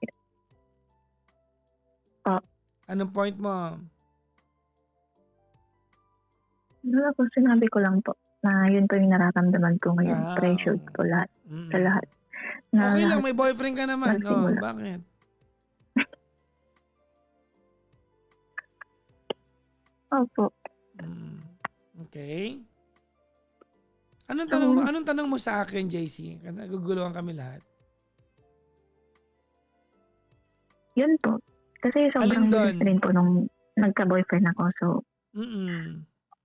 Anong point mo? Wala po, sinabi ko lang po na yun po yung nararamdaman ko ngayon. Pressured po lahat. Sa lahat. Okay lang, may boyfriend ka naman. Bakit? Opo. Okay. Anong tanong mo sa akin, JC? Kasi naguguluhan kami lahat. Yun po. Kasi sobrang bilis rin po nung nagka-boyfriend ako. So,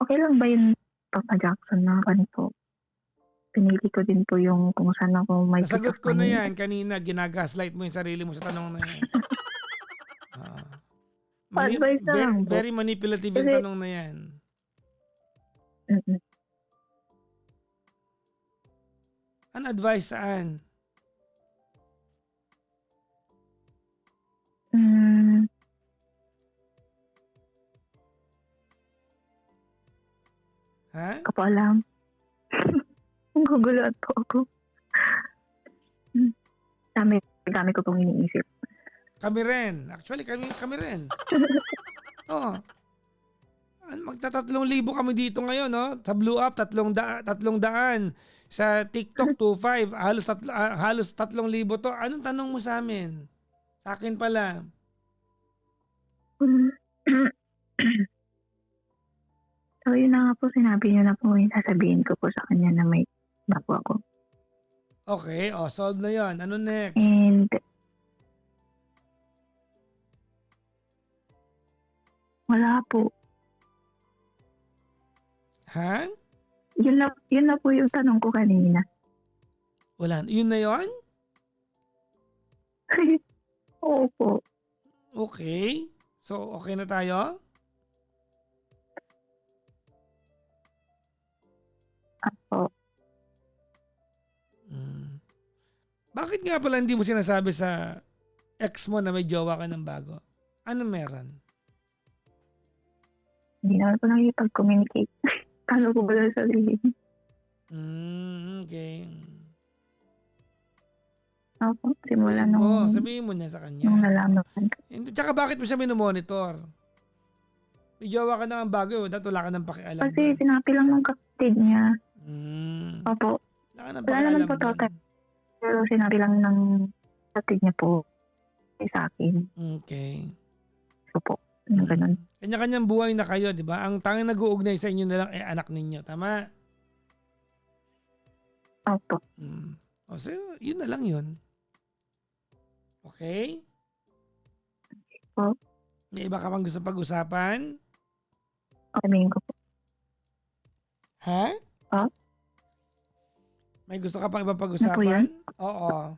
okay lang ba yun, Papa Jackson, na po? Pinili ko din po yung kung saan ako may nasagot ko na yan kanina. Ginagaslight mo yung sarili mo sa tanong na yan. Very manipulative yung tanong na yan. Ano advice saan? Ha? Ko po alam. Gugulat po ako. Dami ko pong iniisip. Kami rin. Actually, kami rin. Magta-3,000 kami dito ngayon, no? Sa Blue Up, 300. Sa TikTok, 2,500. Halos 3,000 to. Anong tanong mo sa amin? Sa akin pala. So, yun na nga po, sinabi niyo na po, sasabihin ko po sa kanya na may bago ako. Okay, solve na yon. Ano next? And, wala po. Ha? Yun na po yung tanong ko kanina. Wala. Yun na yon? Opo. Okay. So, okay na tayo? Apo. Bakit nga pala hindi mo sinasabi sa ex mo na may jowa ka ng bago? Ano meron? Hindi naman po nakikipag-communicate. Ano ko ba lang sabihin? Okay. Opo, simula nung... Sabihin mo niya sa kanya. Nung nalaman. Tsaka bakit mo siya minomonitor? May jowa ka na ng bago, dahil wala ka ng pakialam. Kasi sinabi lang ng kapatid niya. Opo. Wala naman po total. Pero sinabi lang ng kapatid niya po sa akin. Okay. So po, ganun. Kanya-kanyang buhay na kayo, di ba? Ang tanging nag-uugnay sa inyo na lang ay anak ninyo. Tama? Opo. So, yun na lang yun. Okay? po. May iba ka bang gusto pag-usapan? Sabihin ko po. Ha? Ah? May gusto ka pang iba Ano po pag-usapan? yun? Oo.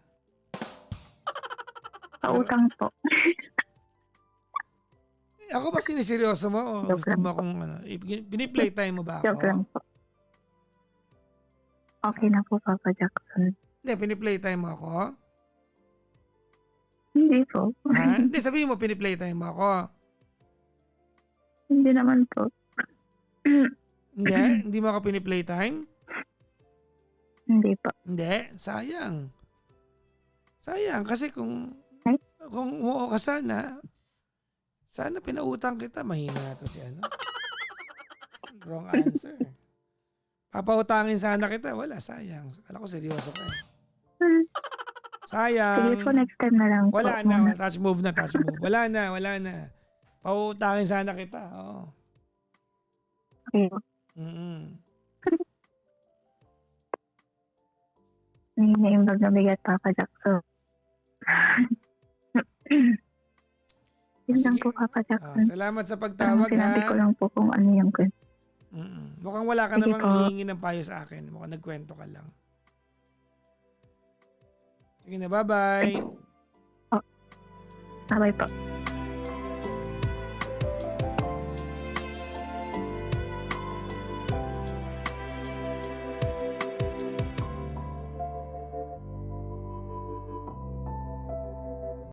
Pautang po. Ako ba siniseryoso mo o Joke gusto lang mo po. akong piniplaytime mo ba ako? Joke lang po. Okay na po, Papa Jackson. Hindi, piniplaytime mo ako? Hindi po. Ha? Hindi, sabihin mo piniplaytime mo ako. Hindi naman po. Hindi? Hindi mo ako piniplaytime? Hindi po. Hindi, sayang. Sayang kasi kung Ay? umuo ka sana pinautang kita. Mahina na to si ano. Wrong answer. Papautangin sana kita. Wala, sayang. Kala ko seryoso ka. Sayang. Sige po, next time na lang po. Wala na. Touch move na, touch move. Wala na. Pautangin sana kita. Oo. Okay. Mm-mm. Naiimbag na bigat, Papa Jackson. Yun lang Sige. po, Papa Jackson. Salamat sa Parang pagtawag sinabi ko ha. lang po kung ano yung Mukhang wala ka Sige namang po. hihingi ng payo sa akin. Mukhang nagkwento ka lang. Sige na, bye-bye. Sabay po.